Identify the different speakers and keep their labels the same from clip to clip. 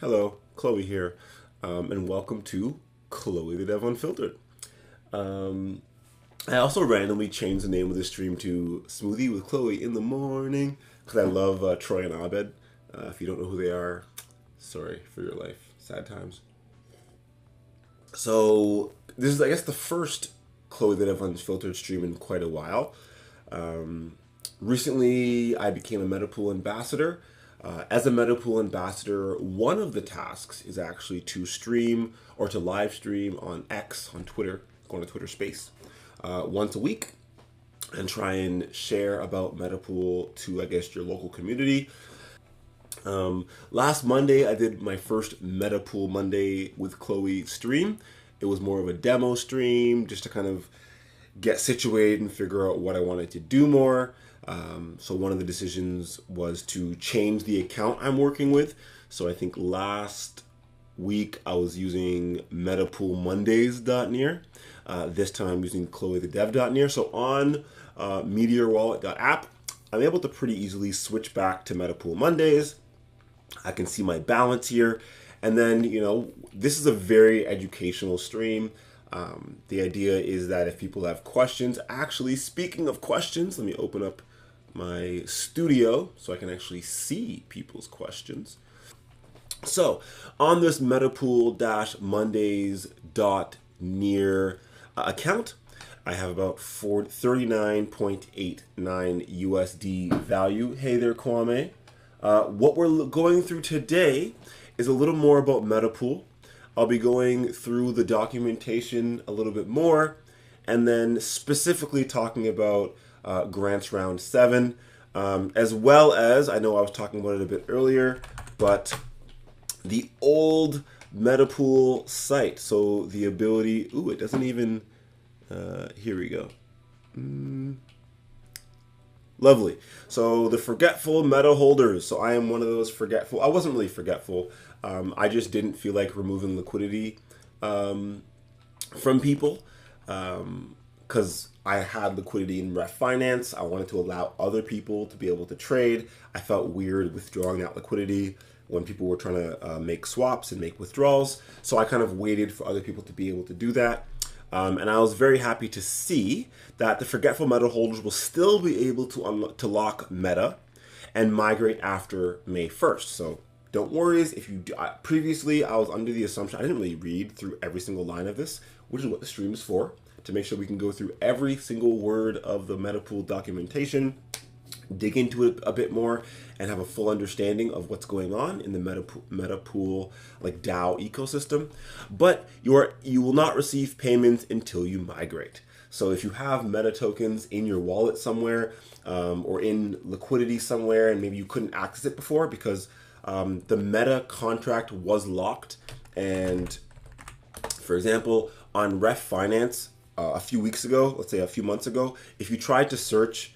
Speaker 1: Hello, Chloe here, and welcome to Chloe the Dev Unfiltered. I also randomly changed the name of the stream to Smoothie with Chloe in the morning because I love Troy and Abed. If you don't know who they are, sorry for your life. Sad times. So this is, I guess, the first Chloe the Dev Unfiltered stream in quite a while. Recently, I became a Pool Ambassador. As a Pool Ambassador, one of the tasks is actually to stream or to live stream on X, on Twitter, going to Twitter Space, once a week and try and share about Metapool to, I guess, your local community. Last Monday, I did my first Metapool Monday with Chloe stream. It was more of a demo stream just to kind of get situated and figure out what I wanted to do more. So one of the decisions was to change the account I'm working with. So I think last week I was using metapoolmondays.near. This time I'm using chloethedev.near. So on meteorwallet.app, I'm able to pretty easily switch back to Metapool Mondays. I can see my balance here. And then, this is a very educational stream. The idea is that if people have questions, actually, speaking of questions, let me open up my studio so I can actually see people's questions. So on this metapool-mondays.near account, I have about 39.89 USD value. Hey there, Kwame. What we're going through today is a little more about Metapool. I'll be going through the documentation a little bit more, and then specifically talking about grants round 7, as well as, I know I was talking about it a bit earlier, but the old Metapool site. So the ability, it doesn't even, here we go. Lovely. So the forgetful meta holders. So I am one of those forgetful. I wasn't really forgetful. I just didn't feel like removing liquidity from people because I had liquidity in Ref Finance. I wanted to allow other people to be able to trade. I felt weird withdrawing that liquidity when people were trying to make swaps and make withdrawals. So I kind of waited for other people to be able to do that. And I was very happy to see that the forgetful meta holders will still be able to lock meta and migrate after May 1st. So don't worry if you do. Previously, I was under the assumption, I didn't really read through every single line of this, which is what the stream is for, to make sure we can go through every single word of the Metapool documentation, dig into it a bit more, and have a full understanding of what's going on in the Metapool like DAO ecosystem. But you will not receive payments until you migrate. So if you have meta tokens in your wallet somewhere or in liquidity somewhere, and maybe you couldn't access it before because the meta contract was locked, and for example, on Ref Finance a few weeks ago, let's say a few months ago, if you tried to search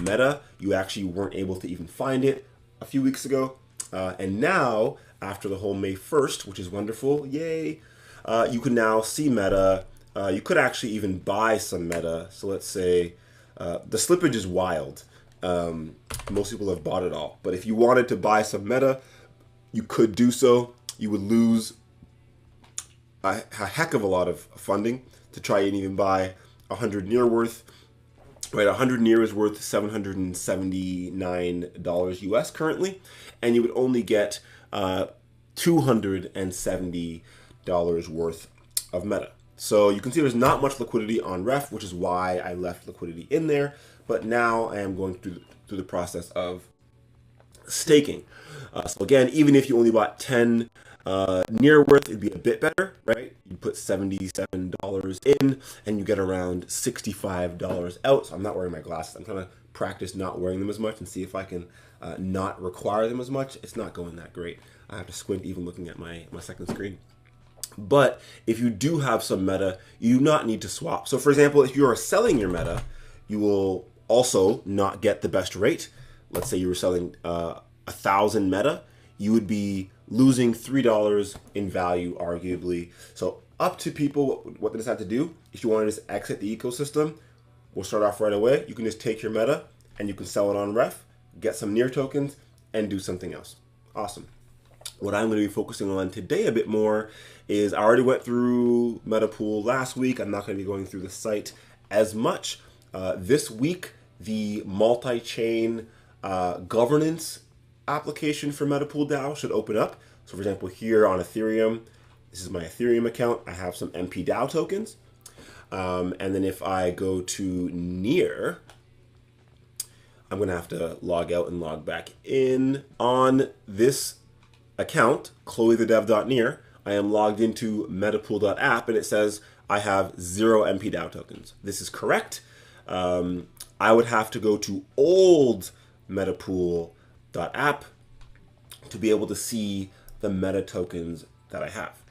Speaker 1: meta, you actually weren't able to even find it a few weeks ago. And now, after the whole May 1st, which is wonderful, yay, you can now see meta. You could actually even buy some meta. So let's say the slippage is wild. Most people have bought it all. But if you wanted to buy some meta, you could do so. You would lose a heck of a lot of funding to try and even buy 100 near worth. Right, 100 near is worth $779 US currently, and you would only get $270 worth of meta. So you can see there's not much liquidity on Ref, which is why I left liquidity in there. But now I am going through the process of staking. So again, even if you only bought 10 near worth, it'd be a bit better, right? You put $77 in and you get around $65 out. So I'm not wearing my glasses. I'm trying to practice not wearing them as much and see if I can not require them as much. It's not going that great. I have to squint even looking at my second screen. But if you do have some meta, you do not need to swap. So for example, if you are selling your meta, you will also not get the best rate. Let's say you were selling 1,000 meta, you would be losing $3 in value, arguably. So up to people what they decide to do. If you want to just exit the ecosystem, we'll start off right away. You can just take your meta and you can sell it on Ref, get some near tokens, and do something else. Awesome. What I'm going to be focusing on today a bit more is I already went through MetaPool last week. I'm not going to be going through the site as much. This week, the multi-chain governance application for MetaPool DAO should open up. So for example, here on Ethereum, this is my Ethereum account. I have some MP DAO tokens. And then if I go to Near, I'm going to have to log out and log back in. On this account, chloethedev.near, I am logged into metapool.app and it says I have 0 MP DAO tokens. This is correct. I would have to go to old metapool.app to be able to see the meta tokens that I have.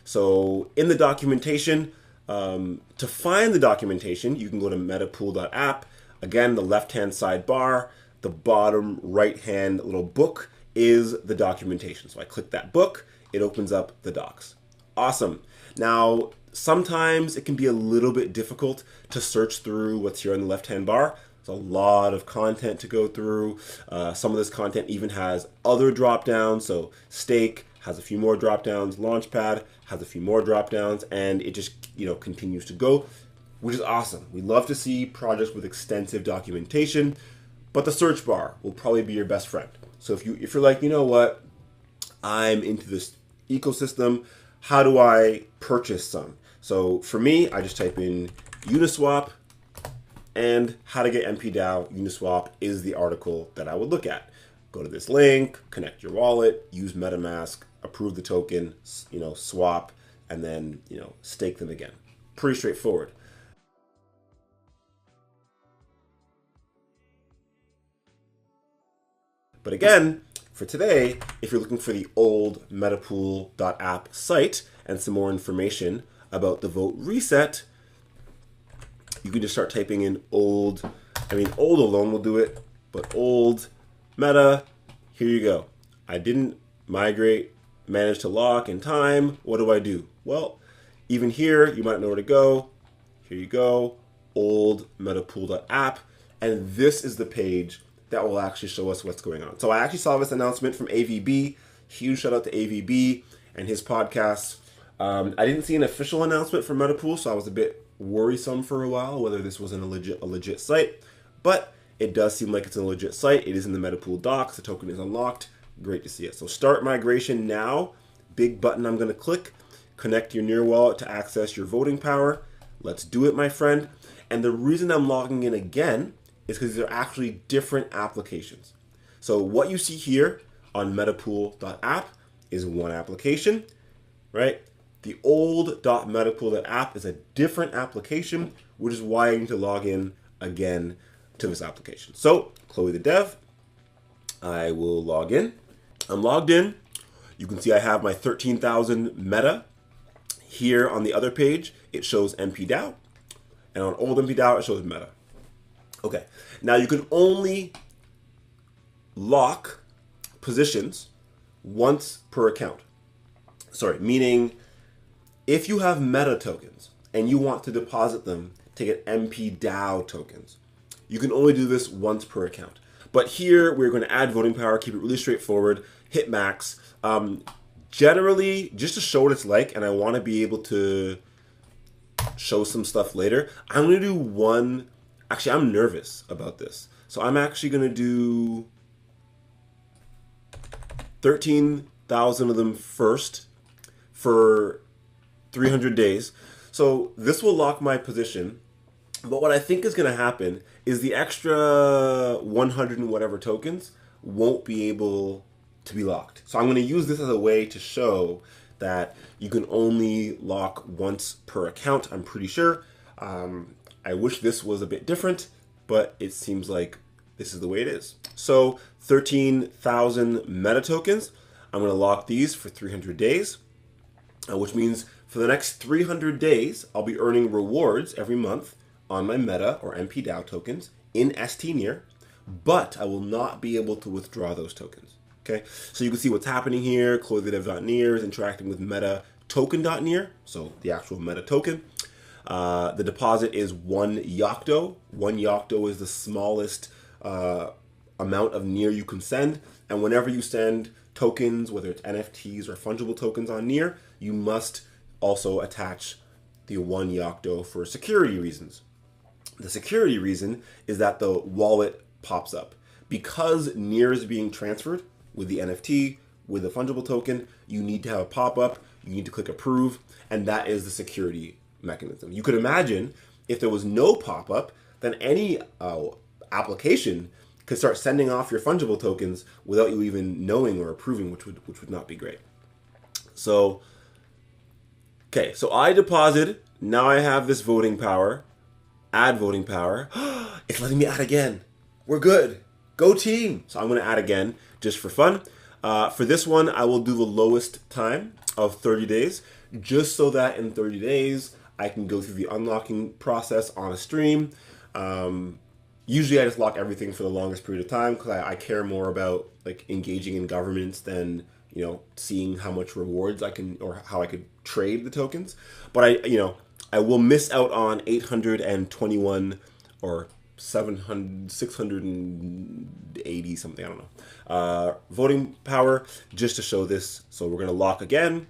Speaker 1: So in the documentation, to find the documentation, you can go to metapool.app. Again, the left-hand sidebar, the bottom right-hand little book is the documentation. So I click that book, it opens up the docs. Awesome. Now, sometimes it can be a little bit difficult to search through what's here on the left-hand bar. There's a lot of content to go through. Some of this content even has other drop-downs. So Stake has a few more drop-downs, Launchpad has a few more drop-downs, and it just continues to go, which is awesome. We love to see projects with extensive documentation, but the search bar will probably be your best friend. So if you're like, you know what, I'm into this ecosystem, how do I purchase some? So for me, I just type in Uniswap, and how to get MP DAO Uniswap is the article that I would look at. Go to this link, connect your wallet, use MetaMask, approve the token, swap, and then stake them again. Pretty straightforward. But again, for today, if you're looking for the old metapool.app site and some more information about the vote reset, you can just start typing in old. Old alone will do it, but old meta, here you go. I didn't migrate, manage to lock in time. What do I do? Well, even here, you might know where to go. Here you go, old metapool.app. And this is the page that will actually show us what's going on. So I actually saw this announcement from AVB. Huge shout out to AVB and his podcast. I didn't see an official announcement from MetaPool, so I was a bit worrisome for a while whether this wasn't a legit site. But it does seem like it's a legit site. It is in the MetaPool docs. The token is unlocked. Great to see it. So start migration now. Big button I'm going to click. Connect your Near wallet to access your voting power. Let's do it, my friend. And the reason I'm logging in again is because these are actually different applications. So what you see here on metapool.app is one application, right? The old .metapool.app is a different application, which is why I need to log in again to this application. So Chloe the Dev, I will log in. I'm logged in. You can see I have my 13,000 meta. Here on the other page, it shows MP DAO. And on old MP DAO, it shows meta. Okay, now you can only lock positions once per account. Sorry, meaning if you have meta tokens and you want to deposit them to get MP DAO tokens, you can only do this once per account. But here we're going to add voting power, keep it really straightforward, hit max. Generally, just to show what it's like, and I want to be able to show some stuff later, I'm going to do one. Actually, I'm nervous about this. So I'm actually going to do 13,000 of them first for 300 days. So this will lock my position. But what I think is going to happen is the extra 100 and whatever tokens won't be able to be locked. So I'm going to use this as a way to show that you can only lock once per account, I'm pretty sure. I wish this was a bit different, but it seems like this is the way it is. So 13,000 meta tokens. I'm going to lock these for 300 days, which means for the next 300 days, I'll be earning rewards every month on my meta or MP DAO tokens in ST-Near, but I will not be able to withdraw those tokens. Okay, so you can see what's happening here. chloethedev.near is interacting with meta token.near, so the actual meta token. The deposit is 1 Yocto. 1 Yocto is the smallest amount of Near you can send. And whenever you send tokens, whether it's NFTs or fungible tokens on Near, you must also attach the 1 Yocto for security reasons. The security reason is that the wallet pops up. Because Near is being transferred with the NFT, with a fungible token, you need to have a pop-up, you need to click approve, and that is the security mechanism. You could imagine if there was no pop-up, then any application could start sending off your fungible tokens without you even knowing or approving, which would not be great. So, okay, so I deposited. Now I have this voting power. Add voting power. It's letting me add again. We're good. Go team. So I'm going to add again just for fun. For this one, I will do the lowest time of 30 days, just so that in 30 days, I can go through the unlocking process on a stream. Usually I just lock everything for the longest period of time because I care more about like engaging in governance than, you know, seeing how much rewards I can or how I could trade the tokens. But I will miss out on 821 or 680 something, I don't know, voting power just to show this. So we're going to lock again,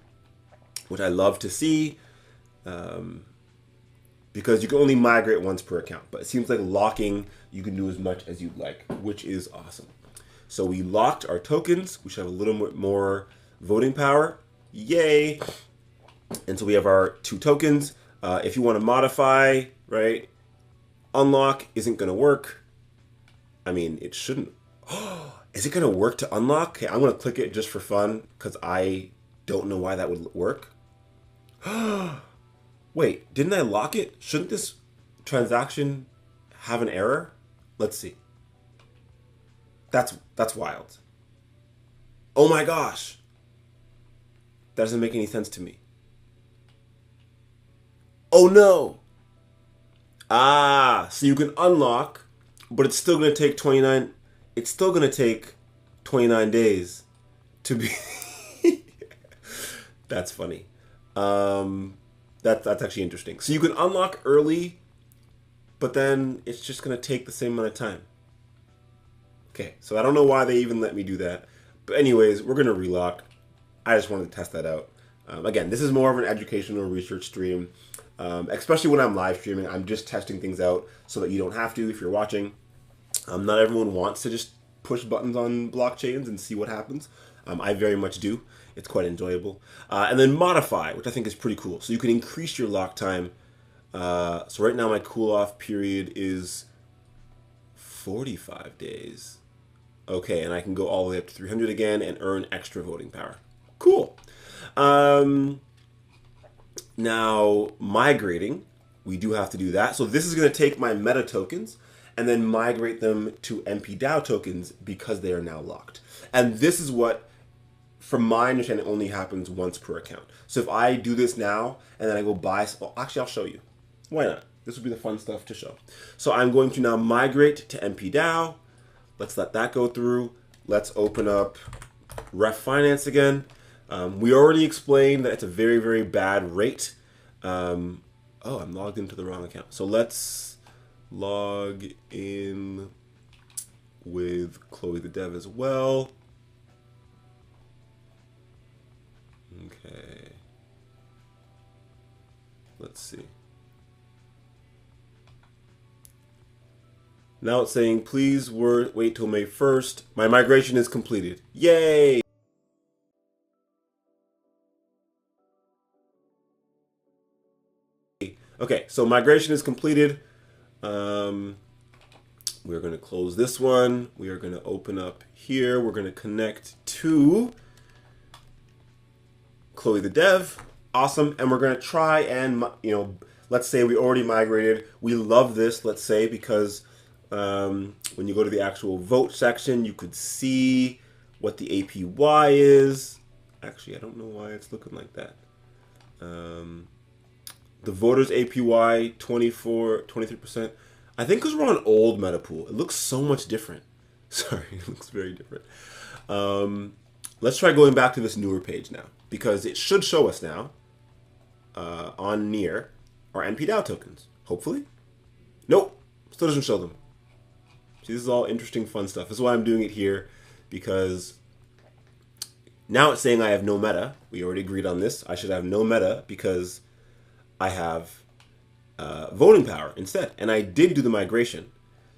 Speaker 1: which I love to see. Because you can only migrate once per account, but it seems like locking, you can do as much as you'd like, which is awesome. So we locked our tokens. We should have a little bit more voting power. Yay. And so we have our 2 tokens. If you want to modify, right, unlock isn't going to work. I mean, it shouldn't. Is it going to work to unlock? Okay, I'm going to click it just for fun because I don't know why that would work. Wait, didn't I lock it? Shouldn't this transaction have an error? Let's see. That's wild. Oh my gosh. That doesn't make any sense to me. Oh no. So you can unlock, but it's still going to take 29. It's still going to take 29 days to be. That's funny. That's actually interesting. So you can unlock early, but then it's just going to take the same amount of time. Okay, so I don't know why they even let me do that. But anyways, we're going to relock. I just wanted to test that out. Again, this is more of an educational research stream. Especially when I'm live streaming, I'm just testing things out so that you don't have to if you're watching. Not everyone wants to just push buttons on blockchains and see what happens. I very much do. It's quite enjoyable. And then modify, which I think is pretty cool. So you can increase your lock time. So right now my cool off period is 45 days. Okay, and I can go all the way up to 300 again and earn extra voting power. Cool. Now, migrating, we do have to do that. So this is going to take my meta tokens and then migrate them to MPDAO tokens because they are now locked. And this is what, from my understanding, only happens once per account. So if I do this now and then I go buy, well, actually I'll show you. Why not? This will be the fun stuff to show. So I'm going to now migrate to MPDAO. Let's let that go through. Let's open up Ref Finance again. We already explained that it's a very, very bad rate. Oh, I'm logged into the wrong account. So let's log in with Chloe the Dev as well. Okay. Let's see. Now it's saying, please wait till May 1st. My migration is completed. Yay! Okay, so migration is completed. We're going to close this one. We are going to open up here. We're going to connect to Chloe the Dev. Awesome. And we're going to try and, let's say we already migrated. We love this, let's say, because when you go to the actual vote section, you could see what the APY is. Actually, I don't know why it's looking like that. The voters APY 23%. I think because we're on old Metapool, it looks so much different. Sorry, it looks very different. Let's try going back to this newer page now, because it should show us now on Near our MPDAO tokens. Hopefully. Nope, still doesn't show them. See, this is all interesting, fun stuff. This is why I'm doing it here, because now it's saying I have no meta. We already agreed on this. I should have no meta because I have voting power instead. And I did do the migration.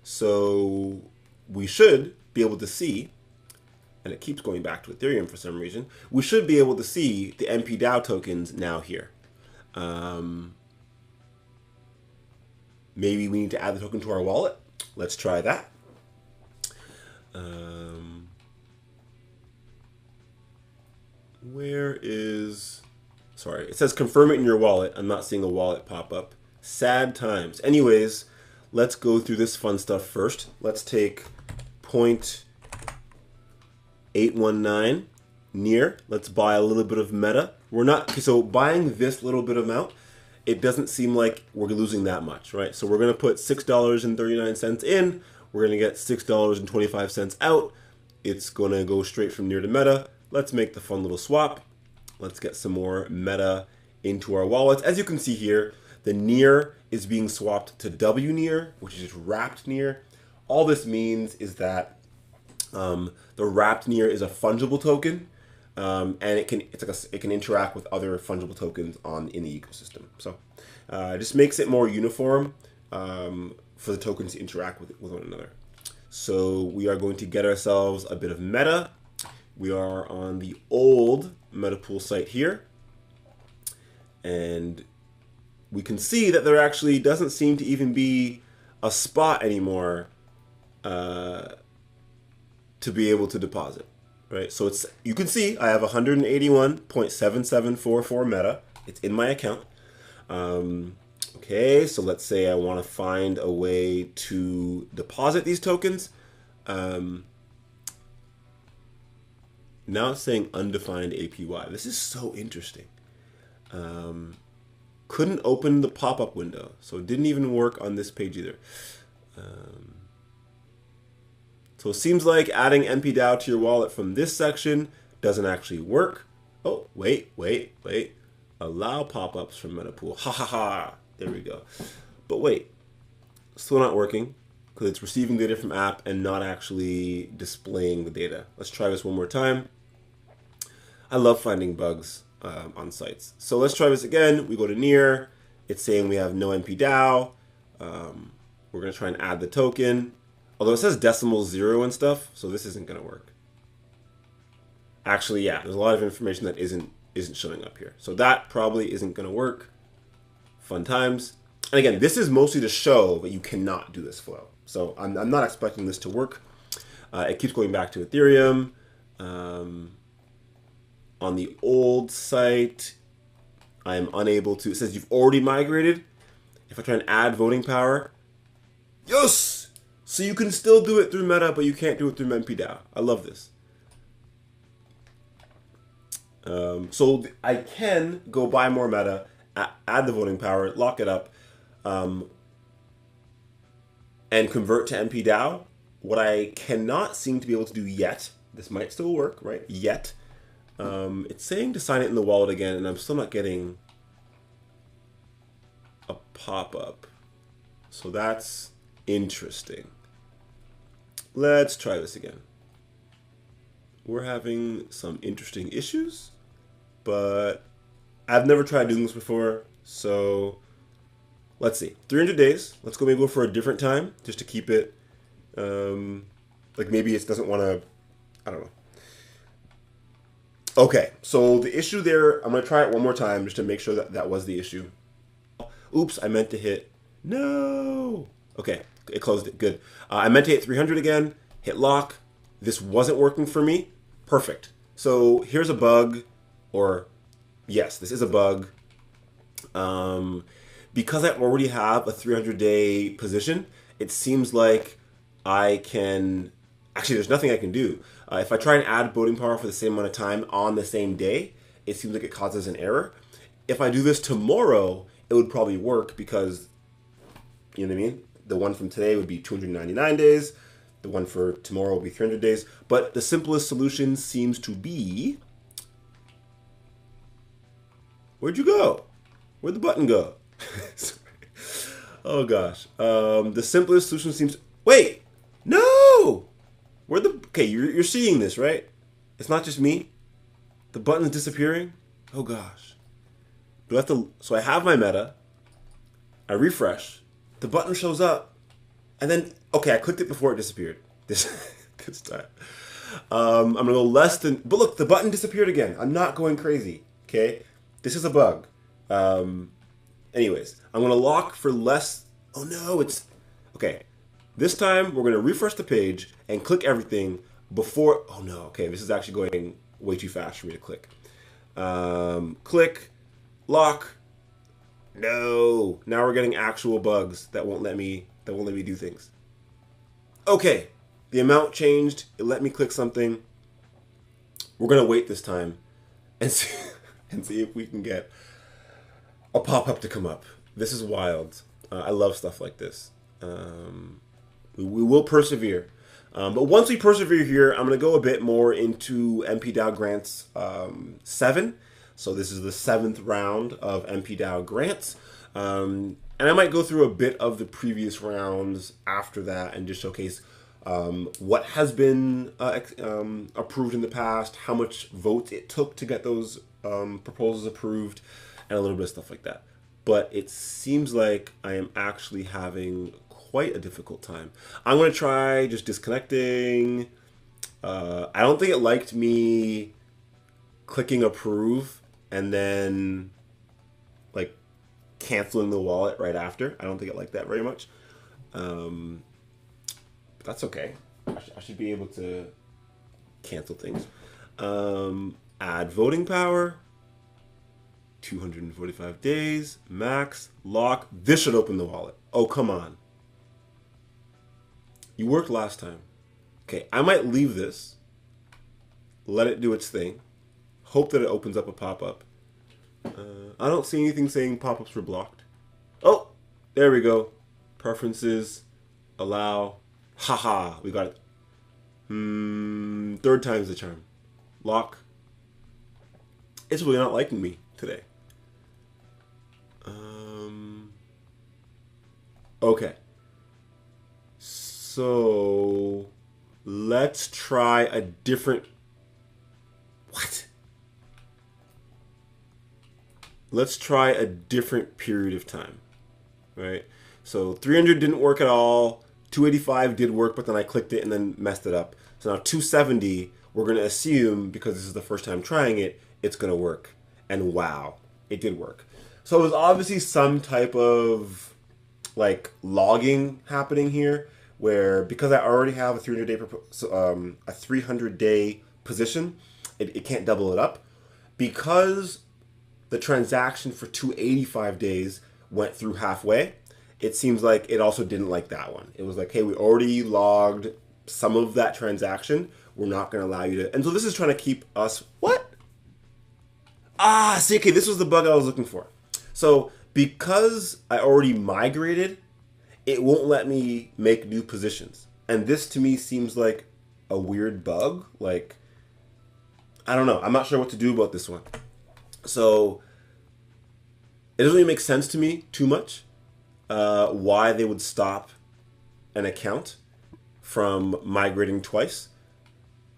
Speaker 1: So we should be able to see, and it keeps going back to Ethereum for some reason, we should be able to see the NPDAO tokens now here. Maybe we need to add the token to our wallet. Let's try that. Where is... Sorry, it says confirm it in your wallet. I'm not seeing a wallet pop up. Sad times. Anyways, let's go through this fun stuff first. Let's take 0.819 near. Let's buy a little bit of meta. We're not... So buying this little bit amount, it doesn't seem like we're losing that much, right? So we're going to put $6.39 in. We're going to get $6.25 out. It's going to go straight from near to meta. Let's make the fun little swap. Let's get some more meta into our wallets. As you can see here, the near is being swapped to W near, which is wrapped near. All this means is that the wrapped near is a fungible token, and it can interact with other fungible tokens in the ecosystem. So it just makes it more uniform for the tokens to interact with one another. So we are going to get ourselves a bit of meta. We are on the old MetaPool site here, and we can see that there actually doesn't seem to even be a spot anymore to be able to deposit, right? So you can see I have 181.7744 meta. It's in my account. Okay, so let's say I want to find a way to deposit these tokens. Now it's saying undefined APY. This is so interesting. Couldn't open the pop-up window, so it didn't even work on this page either. So it seems like adding NPDAO to your wallet from this section doesn't actually work. Oh, wait. Allow pop-ups from MetaPool. Ha ha ha. There we go. But wait, still not working because it's receiving data from app and not actually displaying the data. Let's try this one more time. I love finding bugs on sites. So let's try this again. We go to near. It's saying we have no NPDAO. We're going to try and add the token. Although it says decimal 0 and stuff, so this isn't going to work. Actually, yeah, there's a lot of information that isn't showing up here. So that probably isn't going to work. Fun times. And again, this is mostly to show that you cannot do this flow. So I'm not expecting this to work. It keeps going back to Ethereum. On the old site, I am unable to. It says you've already migrated. If I try and add voting power, yes! So you can still do it through Meta, but you can't do it through NPDAO. I love this. So I can go buy more Meta, add the voting power, lock it up, and convert to NPDAO. What I cannot seem to be able to do yet, this might still work, right? Yet. It's saying to sign it in the wallet again, and I'm still not getting a pop-up. So that's interesting. Let's try this again. We're having some interesting issues, but I've never tried doing this before, so let's see. 300 days. Let's maybe go for a different time, just to keep it, like maybe it doesn't want to, I don't know. Okay, so the issue there, I'm going to try it one more time just to make sure that that was the issue. Oops, I meant to hit, no. Okay, it closed it, good. I meant to hit 300 again, hit lock. This wasn't working for me. Perfect. So here's a bug, or yes, this is a bug. Because I already have a 300-day position, it seems like I can, actually there's nothing I can do. If I try and add voting power for the same amount of time on the same day, it seems like it causes an error. If I do this tomorrow, it would probably work because, you know what I mean? The one from today would be 299 days. The one for tomorrow will be 300 days. But the simplest solution seems to be... Where'd you go? Where'd the button go? Oh gosh. The simplest solution seems... Wait! No! Okay, you're seeing this, right? It's not just me. The button's disappearing. Oh gosh. Do I have to? So I have my meta. I refresh. The button shows up, and then okay, I clicked it before it disappeared. This time. I'm gonna go less than. But look, the button disappeared again. I'm not going crazy. Okay, this is a bug. Anyways, I'm gonna lock for less. Oh no, it's okay. This time we're gonna refresh the page and click everything before. Oh no, okay, this is actually going way too fast for me to click. Click, lock. No, now we're getting actual bugs that won't let me do things. Okay, the amount changed. It let me click something. We're gonna wait this time and see, and see if we can get a pop-up to come up. This is wild. I love stuff like this. We will persevere. But once we persevere here, I'm going to go a bit more into MP-DAO grants 7. So this is the 7th round of MP-DAO grants. And I might go through a bit of the previous rounds after that and just showcase what has been approved in the past, how much votes it took to get those proposals approved, and a little bit of stuff like that. But it seems like I am actually having quite a difficult time. I'm going to try just disconnecting. I don't think it liked me clicking approve and then like canceling the wallet right after. I don't think it liked that very much. But that's okay. I should be able to cancel things. Add voting power. 245 days, max, lock. This should open the wallet. Oh, come on. You worked last time. Okay, I might leave this, let it do its thing, hope that it opens up a pop-up. I don't see anything saying pop-ups were blocked. Oh, there we go. Preferences, allow. Haha, we got it. Third time's the charm. Lock. It's really not liking me today. Okay. So let's try a different. What? Let's try a different period of time. Right? So 300 didn't work at all. 285 did work, but then I clicked it and then messed it up. So now 270, we're going to assume, because this is the first time trying it, it's going to work. And wow, it did work. So it was obviously some type of like logging happening here, where because I already have a 300-day position, it can't double it up. Because the transaction for 285 days went through halfway, it seems like it also didn't like that one. It was like, hey, we already logged some of that transaction. We're not going to allow you to. And so this is trying to keep us. What? Ah, see, okay, this was the bug I was looking for. So because I already migrated, it won't let me make new positions. And this to me seems like a weird bug. Like, I don't know. I'm not sure what to do about this one. So it doesn't really make sense to me too much why they would stop an account from migrating twice.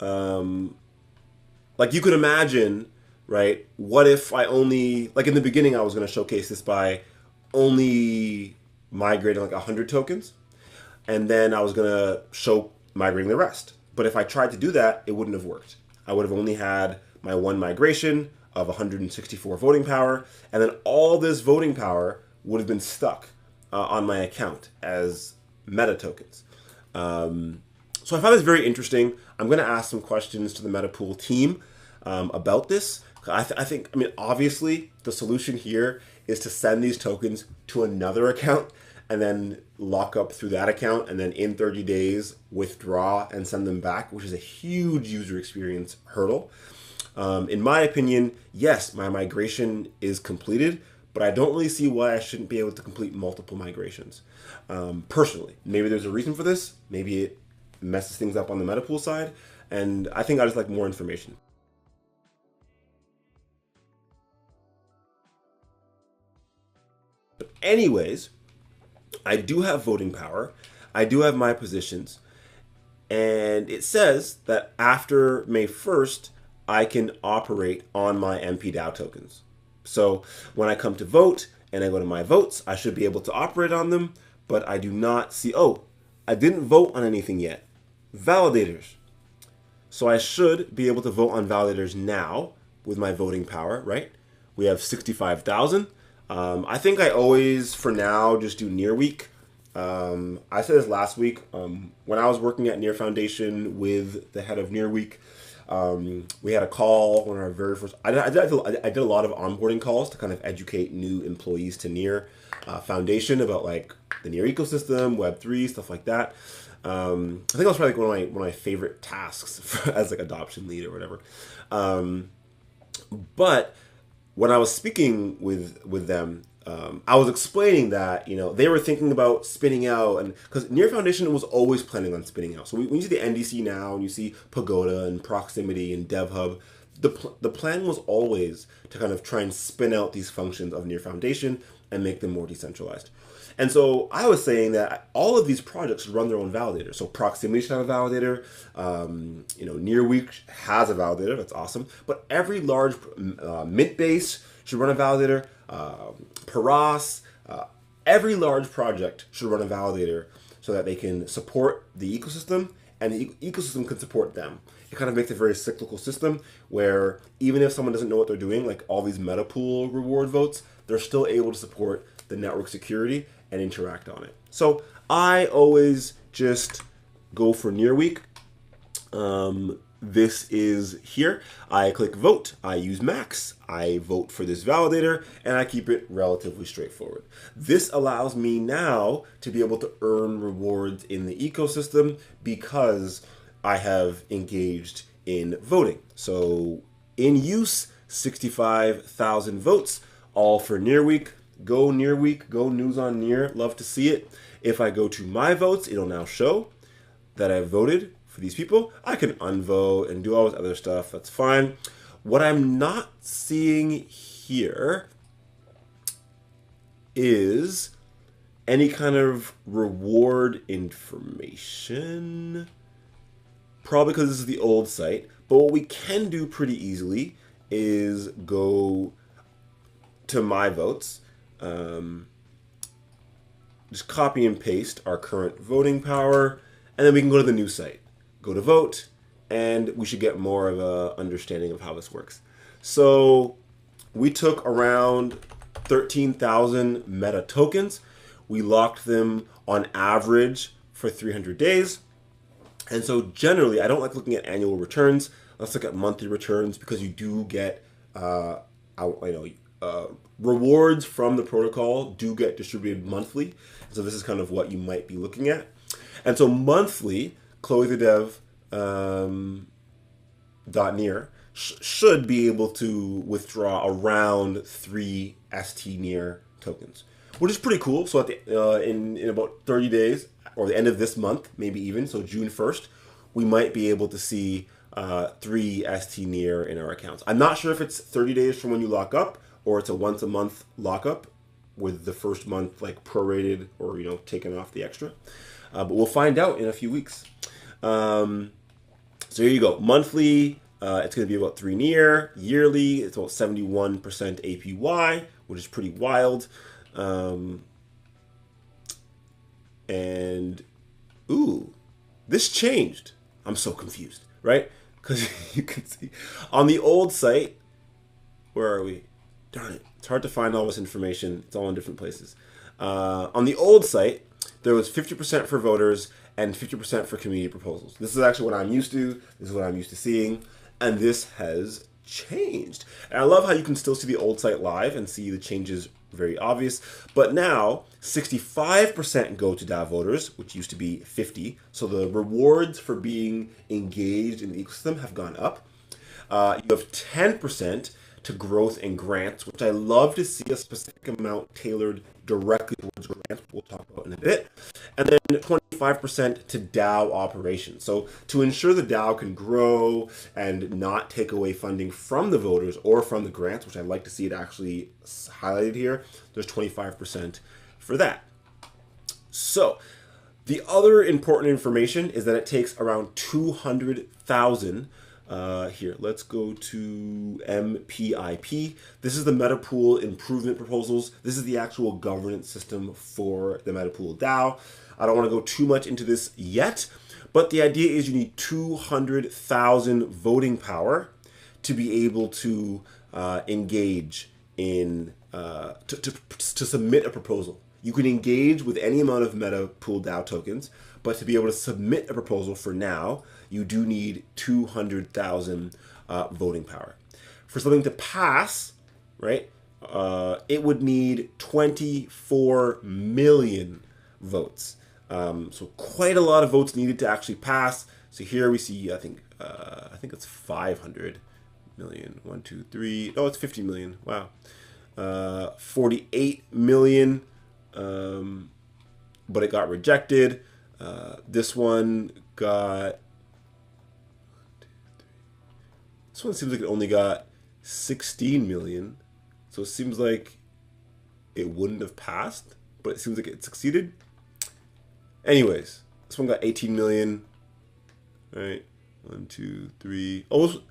Speaker 1: Like you could imagine, right? What if I only, like in the beginning, I was going to showcase this by only migrating like 100 tokens. And then I was going to show migrating the rest. But if I tried to do that, it wouldn't have worked. I would have only had my one migration of 164 voting power. And then all this voting power would have been stuck on my account as meta tokens. So I found this very interesting. I'm going to ask some questions to the MetaPool team about this. I think, obviously, the solution here is to send these tokens to another account and then lock up through that account and then in 30 days withdraw and send them back, which is a huge user experience hurdle. In my opinion, yes, my migration is completed, but I don't really see why I shouldn't be able to complete multiple migrations. Personally, maybe there's a reason for this. Maybe it messes things up on the MetaPool side, and I think I just like more information. But anyways, I do have voting power. I do have my positions. And it says that after May 1st, I can operate on my MPDAO tokens. So when I come to vote and I go to my votes, I should be able to operate on them, but I do not see, oh, I didn't vote on anything yet. Validators. So I should be able to vote on validators now with my voting power, right? We have 65,000. I think I always, for now, just do near week. I said this last week when I was working at Near Foundation with the head of Near Week. We had a call when our very first. I did a lot of onboarding calls to kind of educate new employees to Near Foundation about like the Near ecosystem, Web3, stuff like that. I think that was probably like one of my favorite tasks as like adoption lead or whatever. But when I was speaking with them, I was explaining that, you know, they were thinking about spinning out, and because Near Foundation was always planning on spinning out. So when you see the NDC now and you see Pagoda and Proximity and DevHub, the plan was always to kind of try and spin out these functions of Near Foundation and make them more decentralized. And so I was saying that all of these projects should run their own validator. So Proximity should have a validator. You know, Nearweek has a validator. That's awesome. But every large mint base should run a validator. Paras, every large project should run a validator so that they can support the ecosystem and the ecosystem can support them. It kind of makes a very cyclical system where even if someone doesn't know what they're doing, like all these meta pool reward votes, they're still able to support the network security and interact on it. So I always just go for Nearweek. This is here. I click vote. I use Max. I vote for this validator and I keep it relatively straightforward. This allows me now to be able to earn rewards in the ecosystem because I have engaged in voting. So in use, 65,000 votes, all for Nearweek. Go Nearweek, go news on Near. Love to see it. If I go to my votes, it'll now show that I voted for these people. I can unvote and do all this other stuff. That's fine. What I'm not seeing here is any kind of reward information. Probably because this is the old site. But what we can do pretty easily is go to my votes. Just copy and paste our current voting power. And then we can go to the new site. Go to vote, and we should get more of a understanding of how this works. So we took around 13,000 meta tokens. We locked them on average for 300 days. And so generally, I don't like looking at annual returns. Let's look at monthly returns because you do get, rewards from the protocol do get distributed monthly. So this is kind of what you might be looking at. And so monthly, Chloe the Dev .near should be able to withdraw around 3 ST near tokens, which is pretty cool. So at the in about 30 days, or the end of this month, maybe even, so June 1st, we might be able to see 3 ST near in our accounts. I'm not sure if it's 30 days from when you lock up or it's a once a month lockup with the first month like prorated or, you know, taken off the extra. But we'll find out in a few weeks. So here you go. Monthly, it's going to be about 3 near. Yearly, it's about 71% APY, which is pretty wild. And, ooh, this changed. I'm so confused, right? Because you can see on the old site, where are we? Darn it. It's hard to find all this information. It's all in different places. On the old site, there was 50% for voters and 50% for community proposals. This is actually what I'm used to. This is what I'm used to seeing. And this has changed. And I love how you can still see the old site live and see the changes very obvious. But now 65% go to DAO voters, which used to be 50. So the rewards for being engaged in the ecosystem have gone up. You have 10% to growth and grants, which I love to see a specific amount tailored directly towards grants, we'll talk about in a bit. And then 25% to DAO operations. So to ensure the DAO can grow and not take away funding from the voters or from the grants, which I'd like to see it actually highlighted here, there's 25% for that. So The other important information is that it takes around 200,000. Here, let's go to MPIP. This is the Metapool Improvement Proposals. This is the actual governance system for the Metapool DAO. I don't want to go too much into this yet, but the idea is you need 200,000 voting power to be able to engage in, to submit a proposal. You can engage with any amount of Metapool DAO tokens, but to be able to submit a proposal for now, you do need 200,000 voting power. For something to pass, right, it would need 24 million votes. So quite a lot of votes needed to actually pass. So here we see, I think it's 500 million. 1, 2, 3. Oh, it's 50 million. Wow. 48 million. But it got rejected. This one got. This one seems like it only got 16 million. So it seems like it wouldn't have passed, but it seems like it succeeded. Anyways, this one got 18 million. All right. 1, 2, 3. Oh,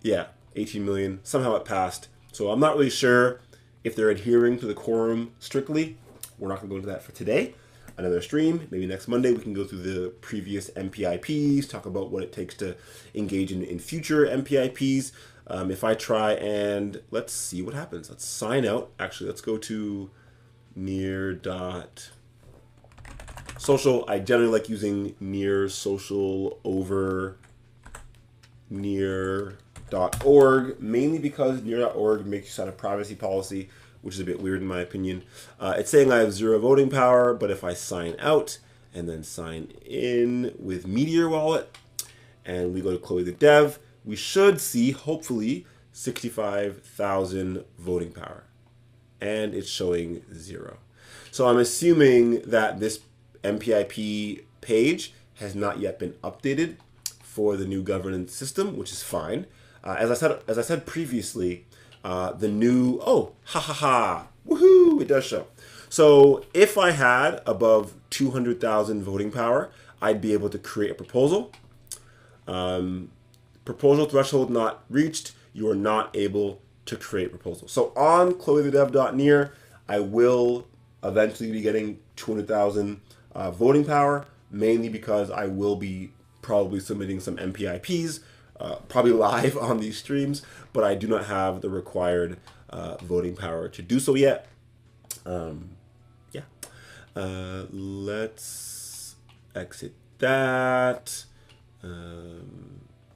Speaker 1: yeah, 18 million. Somehow it passed. So I'm not really sure if they're adhering to the quorum strictly. We're not going to go into that for today. Another stream, maybe next Monday, we can go through the previous MPIPs, talk about what it takes to engage in future MPIPs. If I try and let's see what happens. Let's sign out. Actually, let's go to near.social. I generally like using near social over near.org, mainly because near.org makes you sign a privacy policy, which is a bit weird in my opinion. It's saying I have 0 voting power, but if I sign out and then sign in with Meteor Wallet and we go to Chloe the Dev, we should see, hopefully, 65,000 voting power. And it's showing 0. So I'm assuming that this MPIP page has not yet been updated for the new governance system, which is fine. As I said previously, the new, woohoo, it does show. So if I had above 200,000 voting power, I'd be able to create a proposal. Proposal threshold not reached, you are not able to create a proposal. So on chloethedev.near, I will eventually be getting 200,000 voting power, mainly because I will be probably submitting some MPIPs, probably live on these streams, but I do not have the required voting power to do so yet. Let's exit that.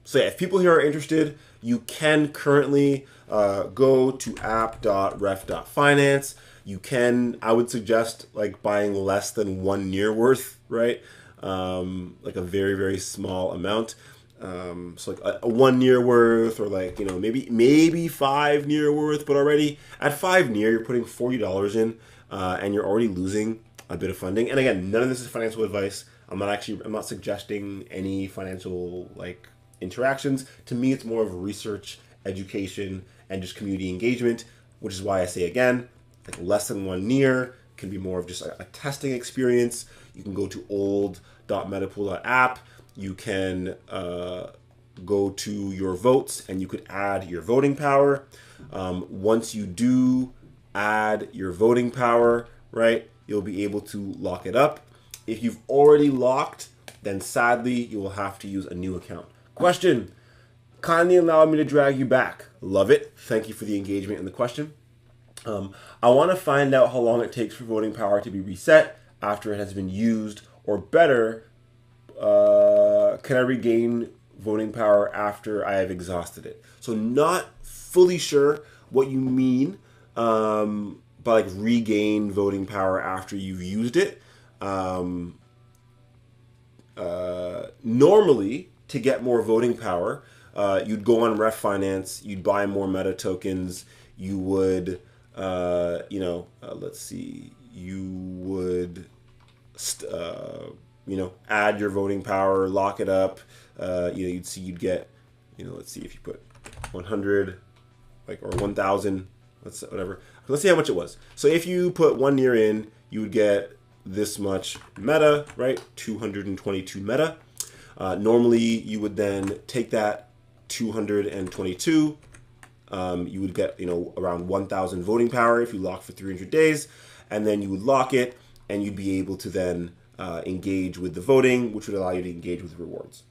Speaker 1: So yeah, if people here are interested, you can currently go to app.ref.finance. You can, I would suggest like buying less than 1 near worth, right? Like a very, very small amount. So like a 1 near worth, or like, you know, maybe 5 near worth, but already at 5 near, you're putting $40 in, and you're already losing a bit of funding. And again, none of this is financial advice. I'm not suggesting any financial like interactions. To me, it's more of research, education, and just community engagement, which is why I say again, like less than 1 near can be more of just a testing experience. You can go to old.metapool.app. You can go to your votes and you could add your voting power. Once you do add your voting power, right, you'll be able to lock it up. If you've already locked, then sadly, you will have to use a new account. Question, kindly allow me to drag you back. Love it. Thank you for the engagement in the question. I want to find out how long it takes for voting power to be reset after it has been used, or better, can I regain voting power after I have exhausted it? So not fully sure what you mean by like regain voting power after you've used it. Normally, to get more voting power, you'd go on Ref Finance, you'd buy more meta tokens, you would, let's see, you would, add your voting power, lock it up. You'd get, let's see if you put 100, or 1,000, whatever. Let's see how much it was. So if you put 1 near in, you would get this much meta, right? 222 meta. Normally, you would then take that 222. You would get, around 1,000 voting power if you lock for 300 days, and then you would lock it, and you'd be able to then engage with the voting, which would allow you to engage with rewards.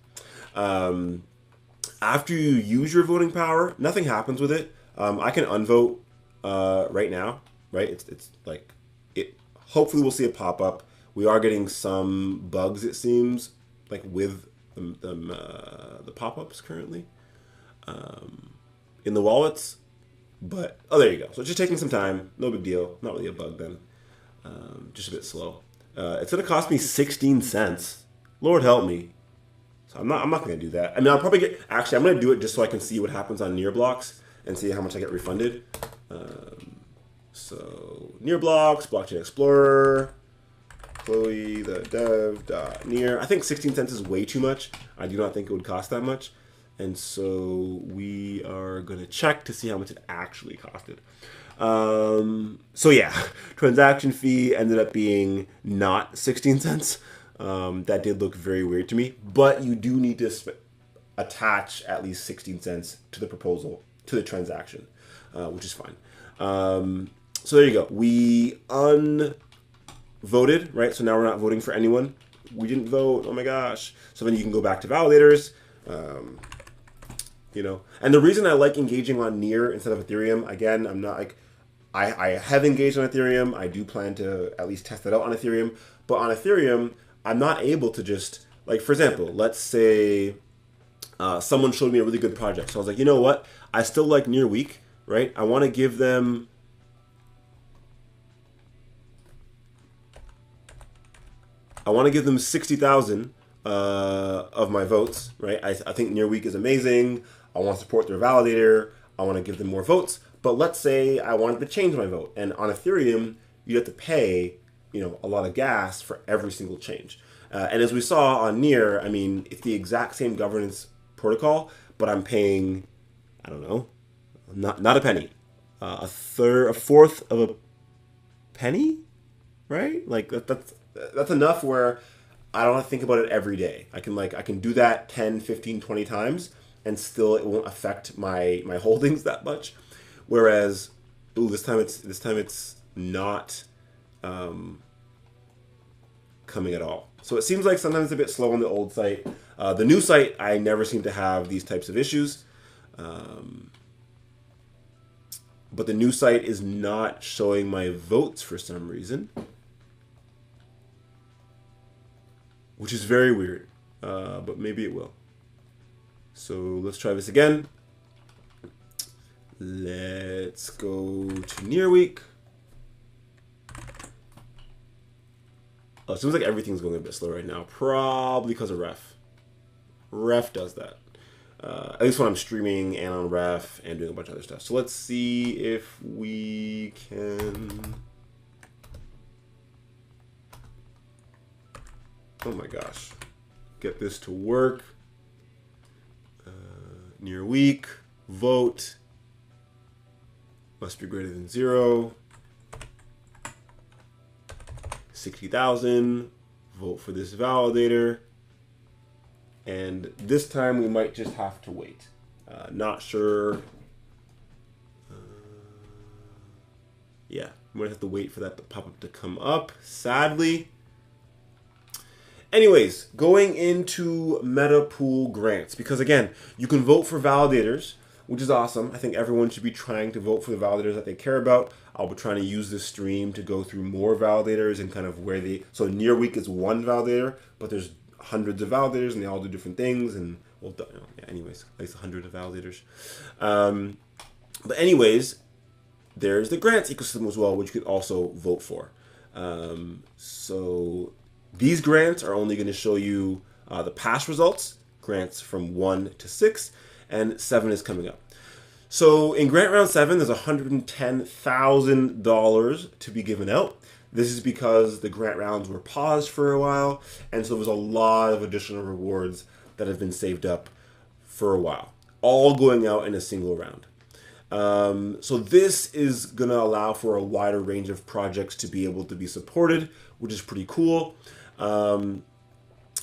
Speaker 1: After you use your voting power, nothing happens with it. I can unvote right now, right? It's like it. Hopefully, we'll see a pop up. We are getting some bugs, it seems, like with the pop ups currently in the wallets. But there you go. So it's just taking some time. No big deal. Not really a bug then. Just a bit slow. It's gonna cost me 16 cents. Lord help me. So I'm not gonna do that. I mean, I'll probably get. Actually, I'm gonna do it just so I can see what happens on near blocks and see how much I get refunded. So near blocks, blockchain explorer, Chloe the dev near. I think 16 cents is way too much. I do not think it would cost that much, and so we are gonna check to see how much it actually costed. So yeah, transaction fee ended up being not 16 cents. That did look very weird to me, but you do need to attach at least 16 cents to the proposal, to the transaction, which is fine. So there you go. We unvoted, right? So now we're not voting for anyone. We didn't vote. Oh my gosh. So then you can go back to validators, and the reason I like engaging on Near instead of Ethereum, again, I'm not like, I have engaged on Ethereum. I do plan to at least test it out on Ethereum, but on Ethereum, I'm not able to just, like, for example, let's say someone showed me a really good project. So I was like, you know what? I still like Near Week, right? I want to give them... I want to give them 60,000 of my votes, right? I think Near Week is amazing. I want to support their validator. I want to give them more votes. But let's say I wanted to change my vote. And on Ethereum, you have to pay, a lot of gas for every single change. And as we saw on Near, I mean, it's the exact same governance protocol, but I'm paying, I don't know, not a penny, a fourth of a penny, right? Like that's enough where I don't have to think about it every day. I can do that 10, 15, 20 times, and still it won't affect my holdings that much. Whereas, this time it's not coming at all. So it seems like sometimes it's a bit slow on the old site. The new site, I never seem to have these types of issues. But the new site is not showing my votes for some reason, which is very weird, but maybe it will. So let's try this again. Let's go to Near Week. Oh, it seems like everything's going a bit slow right now, probably because of Ref. Ref does that. At least when I'm streaming and on Ref and doing a bunch of other stuff. So let's see if we can... Oh my gosh. Get this to work. Near Week. Vote. Must be greater than 0. 60,000. Vote for this validator. And this time we might just have to wait. Not sure. Yeah, we might have to wait for that to pop up to come up, sadly. Anyways, going into meta pool grants, because again, you can vote for validators, which is awesome. I think everyone should be trying to vote for the validators that they care about. I'll be trying to use this stream to go through more validators and kind of where they... So Near Week is one validator, but there's hundreds of validators and they all do different things. And, well, yeah, anyways, at least 100 of validators. But anyways, there's the grants ecosystem as well, which you could also vote for. So these grants are only going to show you the past results, grants from 1 to 6, and 7 is coming up. So in grant round 7, there's $110,000 to be given out. This is because the grant rounds were paused for a while, and so there's a lot of additional rewards that have been saved up for a while, all going out in a single round. So this is going to allow for a wider range of projects to be able to be supported, which is pretty cool.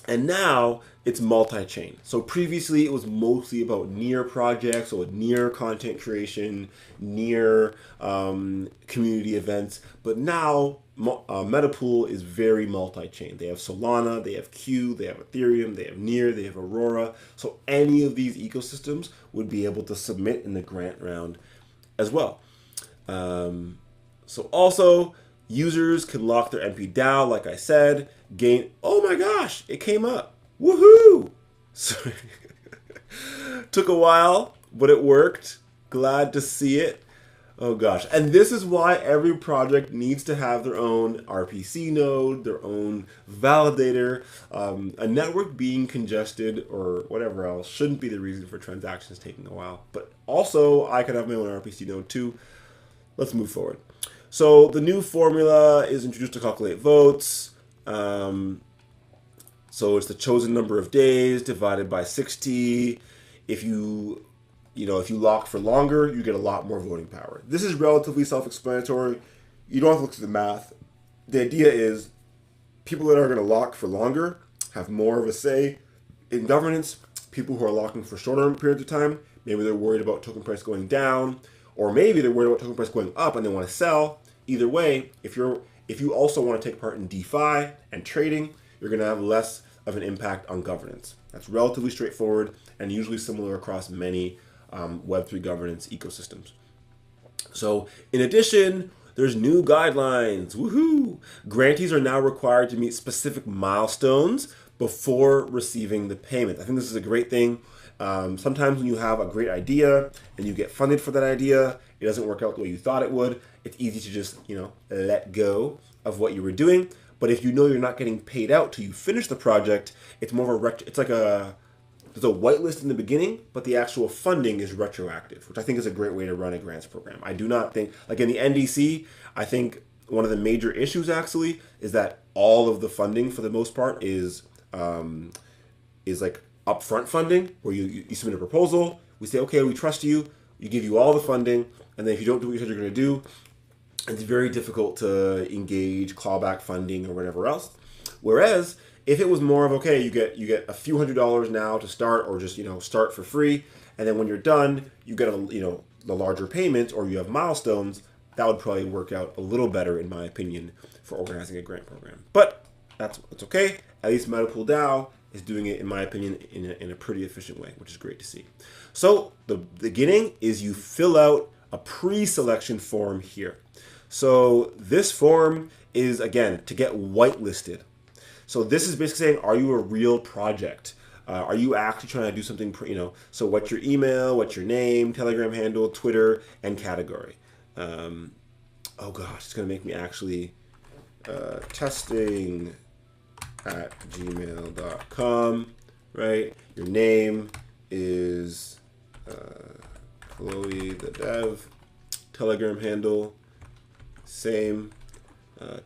Speaker 1: And now it's multi-chain. So previously it was mostly about near projects, or near content creation, near community events. But now Metapool is very multi-chain. They have Solana, they have Q, they have Ethereum, they have Near, they have Aurora. So any of these ecosystems would be able to submit in the grant round as well. So also, users can lock their MP DAO, like I said, gain, oh my gosh, it came up. Woohoo! So, took a while, but it worked. Glad to see it. Oh gosh. And this is why every project needs to have their own RPC node, their own validator. A network being congested or whatever else shouldn't be the reason for transactions taking a while. But also, I could have my own RPC node too. Let's move forward. So the new formula is introduced to calculate votes. So it's the chosen number of days divided by 60. If you lock for longer, you get a lot more voting power. This is relatively self-explanatory. You don't have to look at the math. The idea is people that are going to lock for longer have more of a say in governance. People who are locking for shorter periods of time, maybe they're worried about token price going down, or maybe they're worried about token price going up and they want to sell. Either way, if you also want to take part in DeFi and trading, you're going to have less of an impact on governance. That's relatively straightforward and usually similar across many Web3 governance ecosystems. So in addition, there's new guidelines. Woohoo! Grantees are now required to meet specific milestones before receiving the payment. I think this is a great thing. Sometimes when you have a great idea and you get funded for that idea, it doesn't work out the way you thought it would. It's easy to just, let go of what you were doing. But if you know you're not getting paid out till you finish the project, it's more of there's a whitelist in the beginning, but the actual funding is retroactive, which I think is a great way to run a grants program. I do not think, like in the NDC, I think one of the major issues actually is that all of the funding for the most part is like upfront funding, where you submit a proposal, we say, okay, we trust you, we give you all the funding, and then if you don't do what you said you're going to do, it's very difficult to engage clawback funding or whatever else. Whereas if it was more of, okay, you get a few $100s now to start, or just start for free, and then when you're done, you get the larger payments, or you have milestones, that would probably work out a little better, in my opinion, for organizing a grant program. But it's okay. At least Metapool DAO is doing it, in my opinion, in a pretty efficient way, which is great to see. So the beginning is you fill out a pre-selection form here. So this form is, again, to get whitelisted. So this is basically saying, are you a real project? Are you actually trying to do something, so what's your email, what's your name, Telegram handle, Twitter, and category. Oh gosh, it's going to make me actually testing at gmail.com, right? Your name is Chloe the Dev, Telegram handle, same,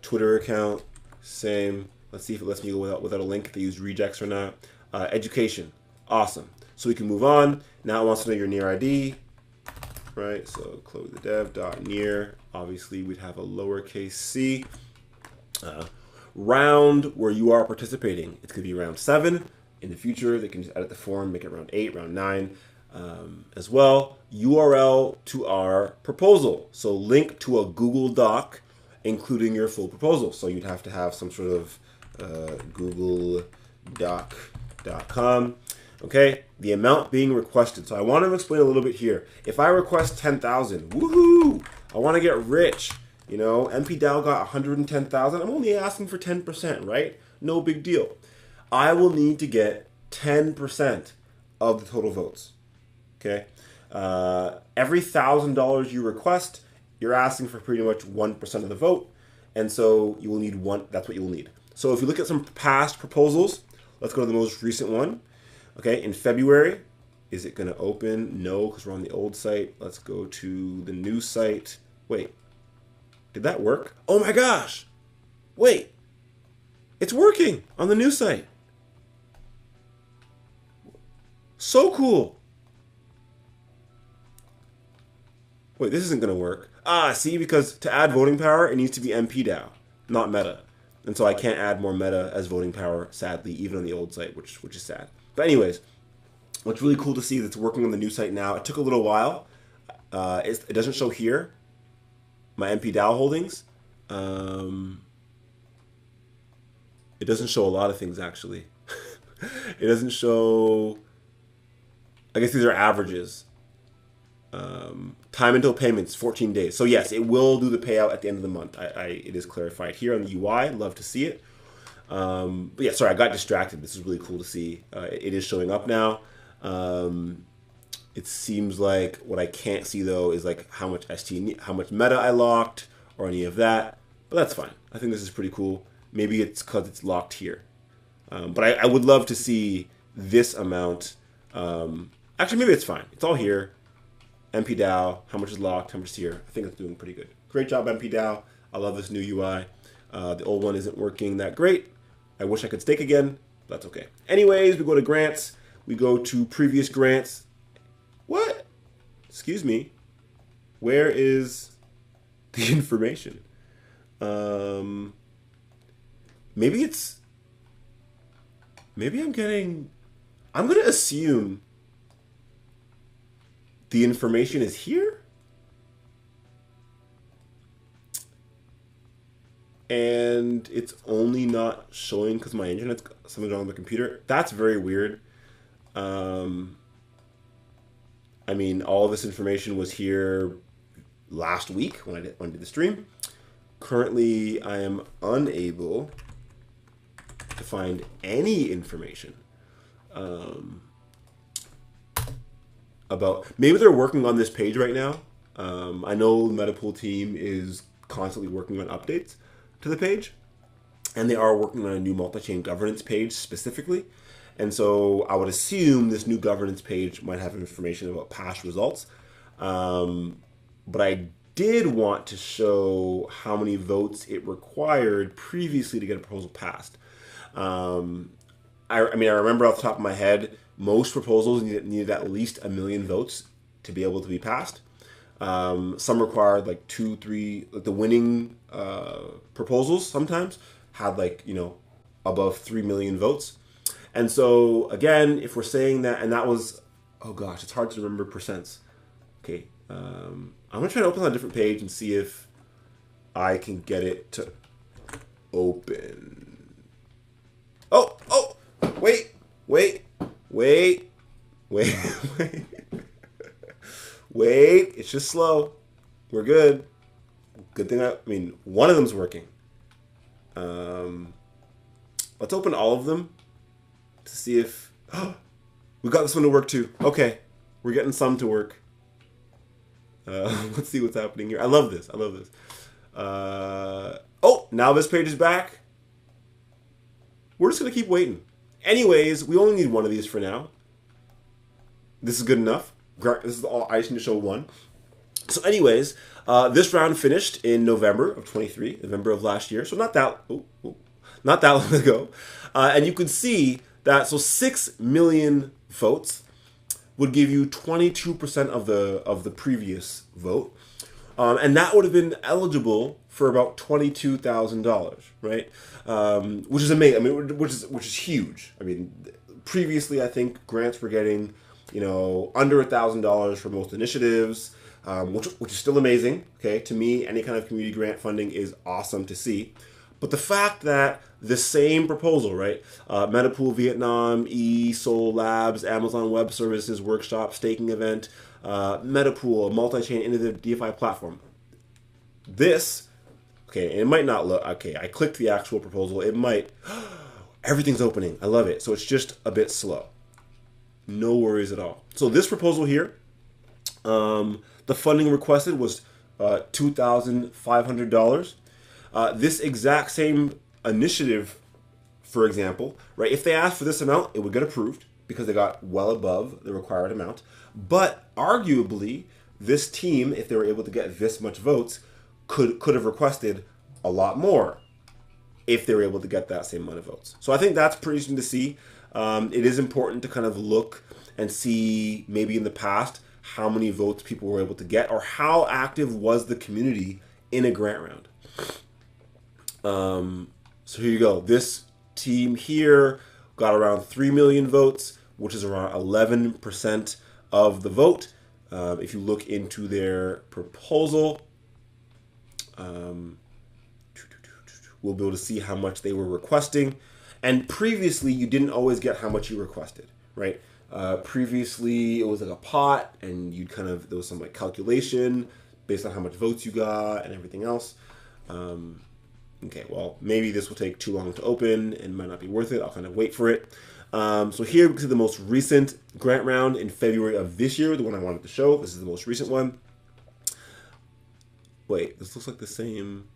Speaker 1: Twitter account, same. Let's see if it lets me go without a link if they use regex or not. Education, awesome. So we can move on. Now it wants to know your near ID, right? So Chloe the Dev dot near. Obviously, we'd have a lowercase c. Round where you are participating. It's going to be round 7. In the future, they can just edit the form, make it round 8, round 9 as well. URL to our proposal. So link to a Google Doc, including your full proposal. So you'd have to have some sort of Google Doc.com. Okay, the amount being requested. So I want to explain a little bit here. If I request 10,000, woohoo! I want to get rich. MP DAO got 110,000. I'm only asking for 10%, right? No big deal. I will need to get 10% of the total votes. Okay, every $1,000 you request, you're asking for pretty much 1% of the vote, and so you will need one. That's what you will need. So if you look at some past proposals, let's go to the most recent one. Okay, in February, is it going to open? No, because we're on the old site. Let's go to the new site. Wait, did that work? Oh my gosh! Wait, it's working on the new site. So cool. Wait, this isn't going to work. See, because to add voting power, it needs to be MP DAO, not Meta. And so I can't add more meta as voting power, sadly, even on the old site, which is sad. But anyways, what's really cool to see that's working on the new site now. It took a little while. It doesn't show here my MP DAO holdings. It doesn't show a lot of things, actually. It doesn't show... I guess these are averages. Time until payments, 14 days. So yes, it will do the payout at the end of the month. It is clarified here on the UI. Love to see it. But yeah, sorry, I got distracted. This is really cool to see. It is showing up now. It seems like what I can't see though is like how much how much meta I locked or any of that. But that's fine. I think this is pretty cool. Maybe it's because it's locked here. But I would love to see this amount. Actually, maybe it's fine. It's all here. MP DAO, how much is locked, how much is here. I think it's doing pretty good. Great job, MP DAO. I love this new UI. The old one isn't working that great. I wish I could stake again, but that's okay. Anyways, we go to grants. We go to previous grants. What? Excuse me. Where is the information? Maybe I'm going to assume the information is here. And it's only not showing because my internet's something wrong with the computer. That's very weird. I mean, all of this information was here last week when I did the stream. Currently, I am unable to find any information about. Maybe they're working on this page right now. I know the Metapool team is constantly working on updates to the page, and they are working on a new multi-chain governance page specifically. And so I would assume this new governance page might have information about past results. But I did want to show how many votes it required previously to get a proposal passed. I mean, I remember off the top of my head, most proposals needed at least 1 million votes to be able to be passed. Some required like 2, 3, like the winning proposals sometimes had like, above 3 million votes. And so again, if we're saying that, and that was, oh gosh, it's hard to remember percents. Okay, I'm gonna try to open on a different page and see if I can get it to open. Oh, wait. Wait, it's just slow. We're good. Good thing, I mean, one of them's working. Let's open all of them to see if, we got this one to work too. Okay, we're getting some to work. Let's see what's happening here. I love this. Oh, now this page is back. We're just gonna keep waiting. Anyways, we only need one of these for now. This is good enough. This is all. I just need to show one. So anyways, this round finished in November of 23, November of last year. So not that long ago. And you can see that, so 6 million votes would give you 22% of the previous vote. And that would have been eligible for about $22,000, right? Which is amazing. I mean, which is huge. I mean, previously I think grants were getting, under $1,000 for most initiatives, which is still amazing. Okay, to me, any kind of community grant funding is awesome to see. But the fact that the same proposal, right? Metapool Vietnam, Sol Labs, Amazon Web Services Workshop, staking event, Metapool, a multi-chain innovative DeFi platform. This, okay, it might not look, okay, I clicked the actual proposal. It might, everything's opening. I love it. So it's just a bit slow. No worries at all. So this proposal here, the funding requested was $2,500. This exact same initiative, for example, right? If they asked for this amount, it would get approved because they got well above the required amount. But arguably, this team, if they were able to get this much votes, could have requested a lot more if they were able to get that same amount of votes. So I think that's pretty interesting to see. It is important to kind of look and see maybe in the past how many votes people were able to get or how active was the community in a grant round. So here you go. This team here got around 3 million votes, which is around 11% of the vote. If you look into their proposal, we'll be able to see how much they were requesting. And previously, you didn't always get how much you requested, right? Previously, it was like a pot, and you'd kind of, there was some like calculation based on how much votes you got and everything else. Okay, well, maybe this will take too long to open and might not be worth it. I'll kind of wait for it. So here we can see the most recent grant round in February of this year, the one I wanted to show. This is the most recent one. Wait, this looks like the same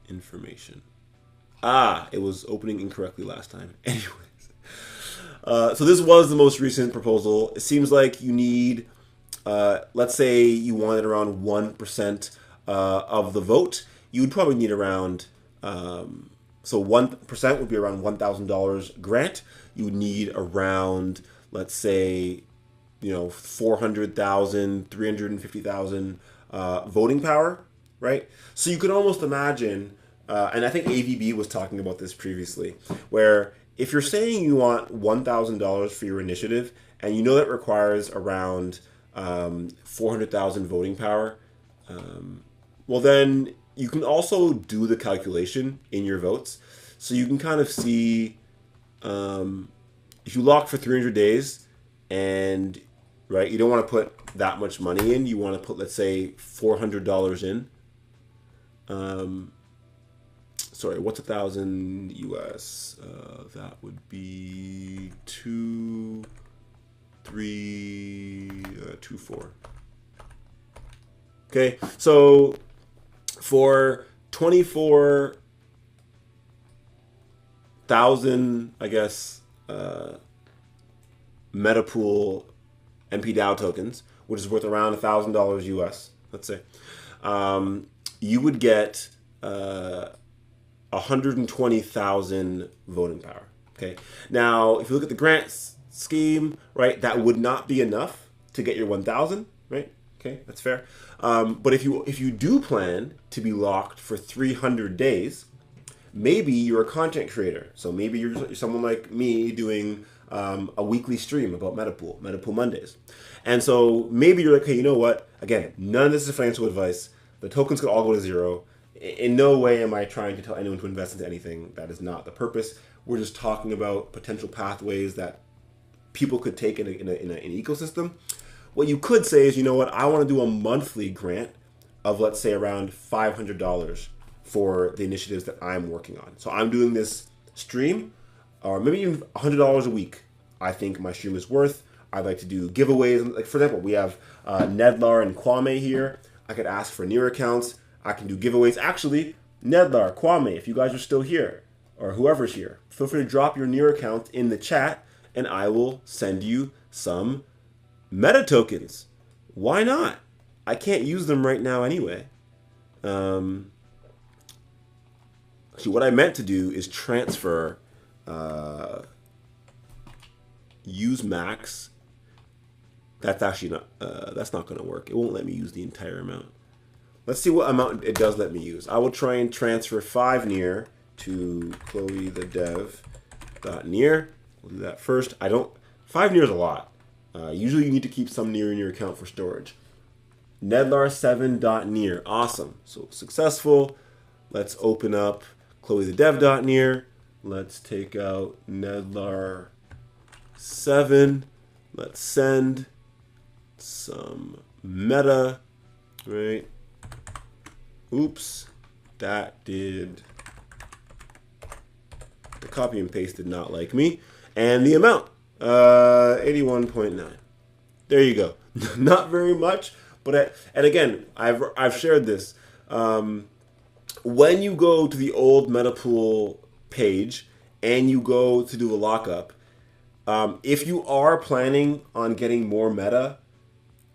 Speaker 1: information. It was opening incorrectly last time. Anyways. So this was the most recent proposal. It seems like you need, let's say you wanted around 1% of the vote. You would probably need around, so 1% would be around $1,000 grant. You would need around, let's say, 400,000, 350,000 voting power, right? So you could almost imagine, and I think AVB was talking about this previously, where if you're saying you want $1,000 for your initiative, and you know that requires around 400,000 voting power, well then you can also do the calculation in your votes. So you can kind of see, if you lock for 300 days and, right, you don't want to put that much money in, you want to put, let's say, $400 in. Sorry, what's 1,000 US? That would be 2,324. Okay, so for 24,000, I guess, MetaPool MPDAO tokens, which is worth around $1,000 US, let's say, you would get 120,000 voting power. Okay. Now, if you look at the grant scheme, right, that would not be enough to get your 1,000, right? Okay, that's fair. But if you do plan to be locked for 300 days, maybe you're a content creator. So maybe you're someone like me doing a weekly stream about MetaPool Mondays. And so maybe you're like, hey, you know what? Again, none of this is financial advice. The tokens could all go to zero. In no way am I trying to tell anyone to invest into anything. That is not the purpose. We're just talking about potential pathways that people could take in an ecosystem. What you could say is, you know what, I want to do a monthly grant of, let's say, around $500 for the initiatives that I'm working on. So I'm doing this stream, or maybe even $100 a week. I think my stream is worth. I'd like to do giveaways. Like, for example, we have Nedlar and Kwame here. I could ask for near accounts. I can do giveaways. Actually, Nedlar, Kwame, if you guys are still here, or whoever's here, feel free to drop your near account in the chat, and I will send you some meta tokens. Why not? I can't use them right now anyway. Actually, what I meant to do is transfer use max. That's actually not, that's not going to work. It won't let me use the entire amount. Let's see what amount it does let me use. I will try and transfer 5 near to Chloe the dev.near. We'll do that first. 5 near is a lot. Usually you need to keep some near in your account for storage. Nedlar7.near. Awesome. So successful. Let's open up Chloe the dev.near. Let's take out Nedlar7. Let's send some meta, right? Oops, that did, the copy and paste did not like me. And the amount, 81.9. There you go. Not very much, but and again, I've shared this. When you go to the old MetaPool page and you go to do a lockup, if you are planning on getting more meta,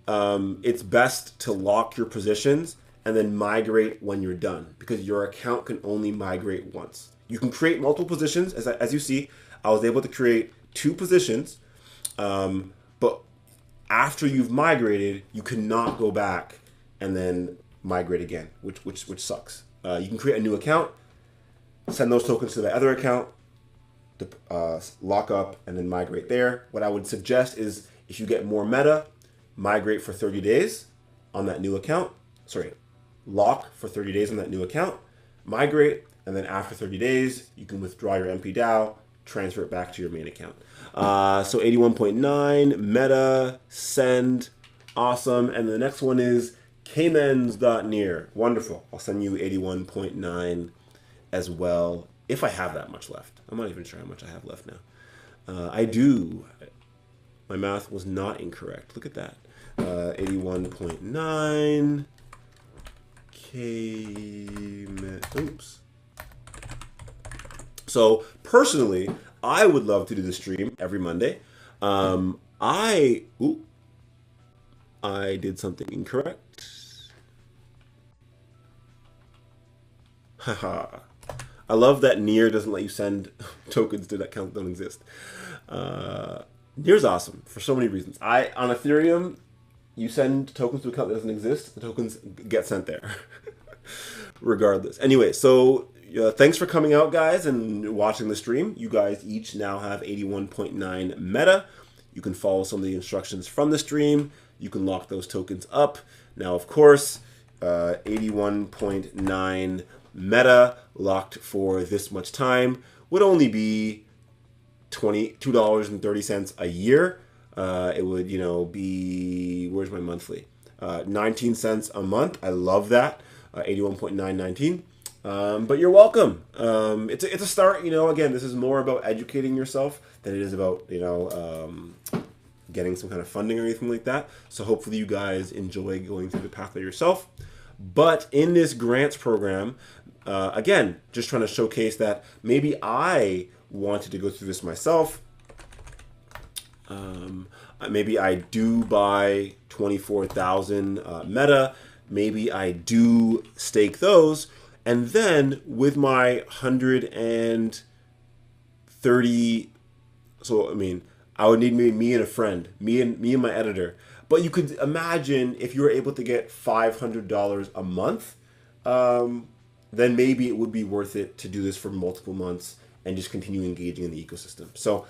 Speaker 1: it's best to lock your positions and then migrate when you're done, because your account can only migrate once. You can create multiple positions. As you see, I was able to create 2 positions, but after you've migrated, you cannot go back and then migrate again, which sucks. You can create a new account, send those tokens to the other account, lock up, and then migrate there. What I would suggest is if you get more meta, migrate for 30 days on that new account. Sorry, lock for 30 days on that new account, migrate, and then after 30 days, you can withdraw your MP-DAO, transfer it back to your main account. So 81.9, meta, send, awesome. And the next one is Caymans.near. Wonderful. I'll send you 81.9 as well, if I have that much left. I'm not even sure how much I have left now. I do. My math was not incorrect. Look at that. 81.9 Cayman. Oops. So personally, I would love to do the stream every Monday. I did something incorrect. Haha. I love that Near doesn't let you send tokens to that account that don't exist. Near's awesome for so many reasons. On Ethereum, you send tokens to an account that doesn't exist, the tokens get sent there. Regardless. Anyway, so thanks for coming out, guys, and watching the stream. You guys each now have 81.9 meta. You can follow some of the instructions from the stream. You can lock those tokens up. Now, of course, 81.9 meta locked for this much time would only be $22.30 a year. It would, be, where's my monthly? 19 cents a month. I love that. 81.919. But you're welcome. It's a start. Again, this is more about educating yourself than it is about, getting some kind of funding or anything like that. So hopefully you guys enjoy going through the pathway yourself. But in this grants program, again, just trying to showcase that maybe I wanted to go through this myself. Maybe I do buy 24,000 meta. Maybe I do stake those. And then with my 130, I would need maybe me and a friend, me and my editor. But you could imagine if you were able to get $500 a month, then maybe it would be worth it to do this for multiple months and just continue engaging in the ecosystem. So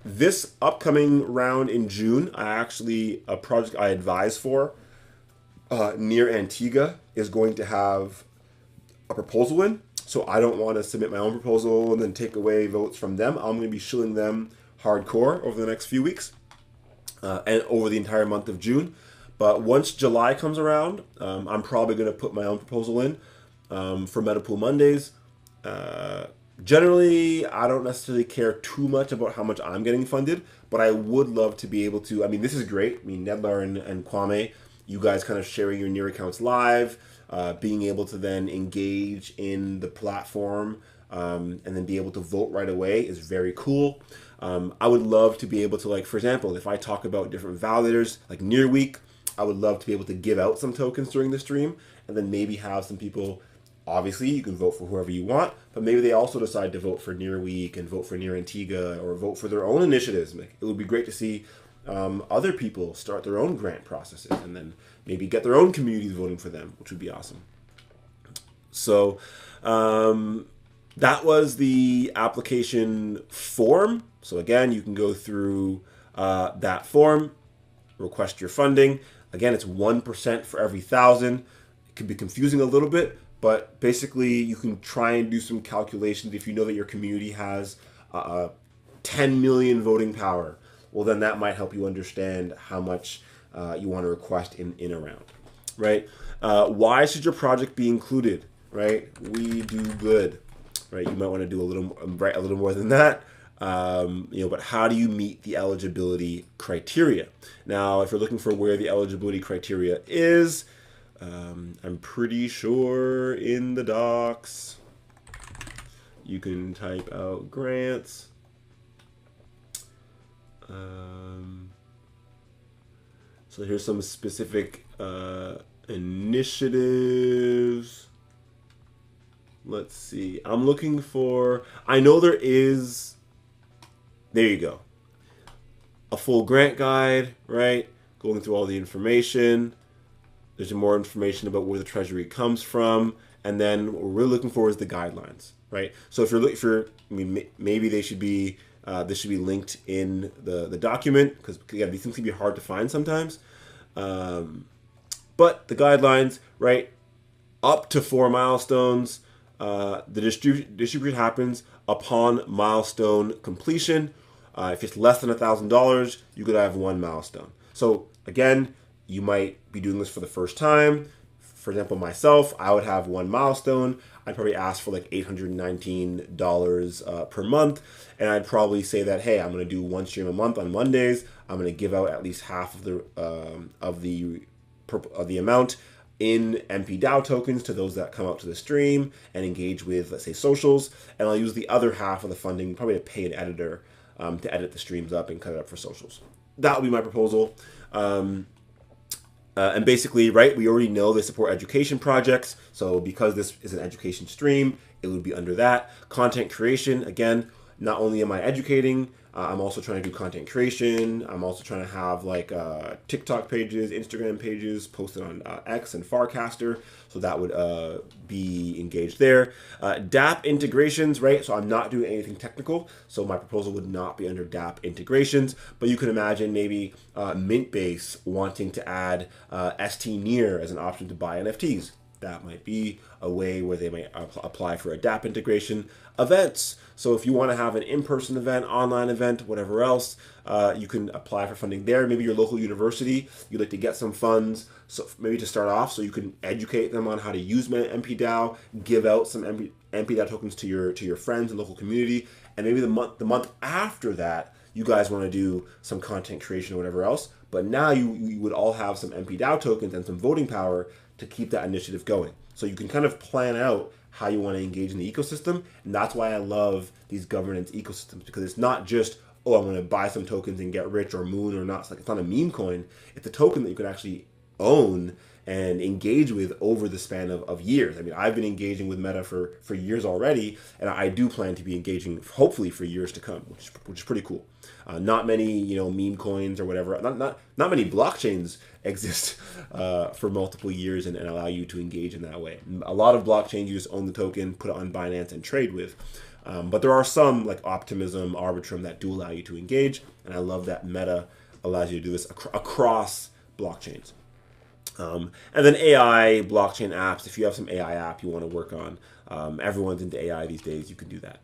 Speaker 1: this upcoming round in June, a project I advise for, near Antigua, is going to have a proposal in. So I don't want to submit my own proposal and then take away votes from them. I'm going to be shilling them hardcore over the next few weeks and over the entire month of June. But once July comes around, I'm probably going to put my own proposal in for Meta Pool Mondays. Generally, I don't necessarily care too much about how much I'm getting funded, but I would love to be able to. This is great. Nedlar and Kwame, you guys kind of sharing your Near accounts live, being able to then engage in the platform and then be able to vote right away is very cool. I would love to be able to, for example, if I talk about different validators, like Near Week, I would love to be able to give out some tokens during the stream and then maybe have some people, obviously you can vote for whoever you want, but maybe they also decide to vote for Near Week and vote for Near Antigua or vote for their own initiatives. It would be great to see other people start their own grant processes and then maybe get their own communities voting for them, which would be awesome. So that was the application form. So again, you can go through that form, request your funding. Again, it's 1% for every 1,000. It can be confusing a little bit, but basically you can try and do some calculations. If you know that your community has 10 million voting power, well, then that might help you understand how much you want to request in a round, right? Why should your project be included, right? We do good, right? You might want to do a little more than that. But how do you meet the eligibility criteria? Now, if you're looking for where the eligibility criteria is, I'm pretty sure in the docs, you can type out grants. So here's some specific initiatives. Let's see. I'm looking for, I know there is, there you go, a full grant guide, right? Going through all the information. There's more information about where the treasury comes from. and then what we're really looking for is the guidelines, right? So if you're looking for, I mean, maybe they should be, this should be linked in the document, because yeah, these things can be hard to find sometimes. But the guidelines, right? Up to 4 milestones. The distribution happens upon milestone completion. If it's less than $1,000, you could have 1 milestone. So again, you might be doing this for the first time. For example, myself, I would have 1 milestone. I'd probably ask for like $819 per month, and I'd probably say that, hey, I'm going to do 1 stream a month on Mondays. I'm going to give out at least half of the amount in MPDAO tokens to those that come out to the stream and engage with, let's say, socials, and I'll use the other half of the funding probably to pay an editor to edit the streams up and cut it up for socials. That would be my proposal. And basically, right, we already know they support education projects. So because this is an education stream, it would be under that. Content creation, again, not only am I educating, I'm also trying to do content creation. I'm also trying to have like TikTok pages, Instagram pages posted on X and Farcaster. So that would be engaged there. DApp integrations, right? So I'm not doing anything technical. So my proposal would not be under DApp integrations. But you can imagine maybe Mintbase wanting to add ST Near as an option to buy NFTs. That might be a way where they might apply for a DApp integration. Events. So if you want to have an in-person event, online event, whatever else, you can apply for funding there. Maybe your local university, you'd like to get some funds, so maybe to start off, so you can educate them on how to use MPDAO, give out some MPDAO tokens to your friends and local community, and maybe the month after that, you guys want to do some content creation or whatever else. But now you would all have some MPDAO tokens and some voting power to keep that initiative going. So you can kind of plan out how you want to engage in the ecosystem. And that's why I love these governance ecosystems, because it's not just, oh, I'm going to buy some tokens and get rich or moon or not. It's not a meme coin. It's a token that you can actually own and engage with over the span of years. I mean, I've been engaging with Meta for years already, and I do plan to be engaging hopefully for years to come, which is pretty cool. Not many, meme coins or whatever. Not many blockchains exist for multiple years and allow you to engage in that way. A lot of blockchains, you just own the token, put it on Binance, and trade with. But there are some like Optimism, Arbitrum that do allow you to engage, and I love that Meta allows you to do this across blockchains. And then AI, blockchain apps. If you have some AI app you want to work on, everyone's into AI these days, you can do that.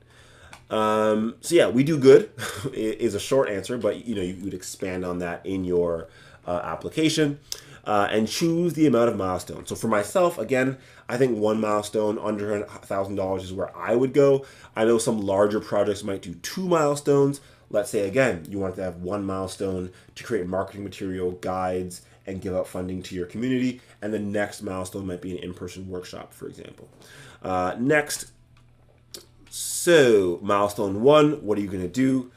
Speaker 1: So yeah, we do good is a short answer, but you would expand on that in your application and choose the amount of milestones. So for myself, again, I think 1 milestone under $1,000 is where I would go. I know some larger projects might do 2 milestones. Let's say, again, you want to have 1 milestone to create marketing material, guides, and give out funding to your community. And the next milestone might be an in-person workshop, for example. Next, so milestone 1, what are you going to do?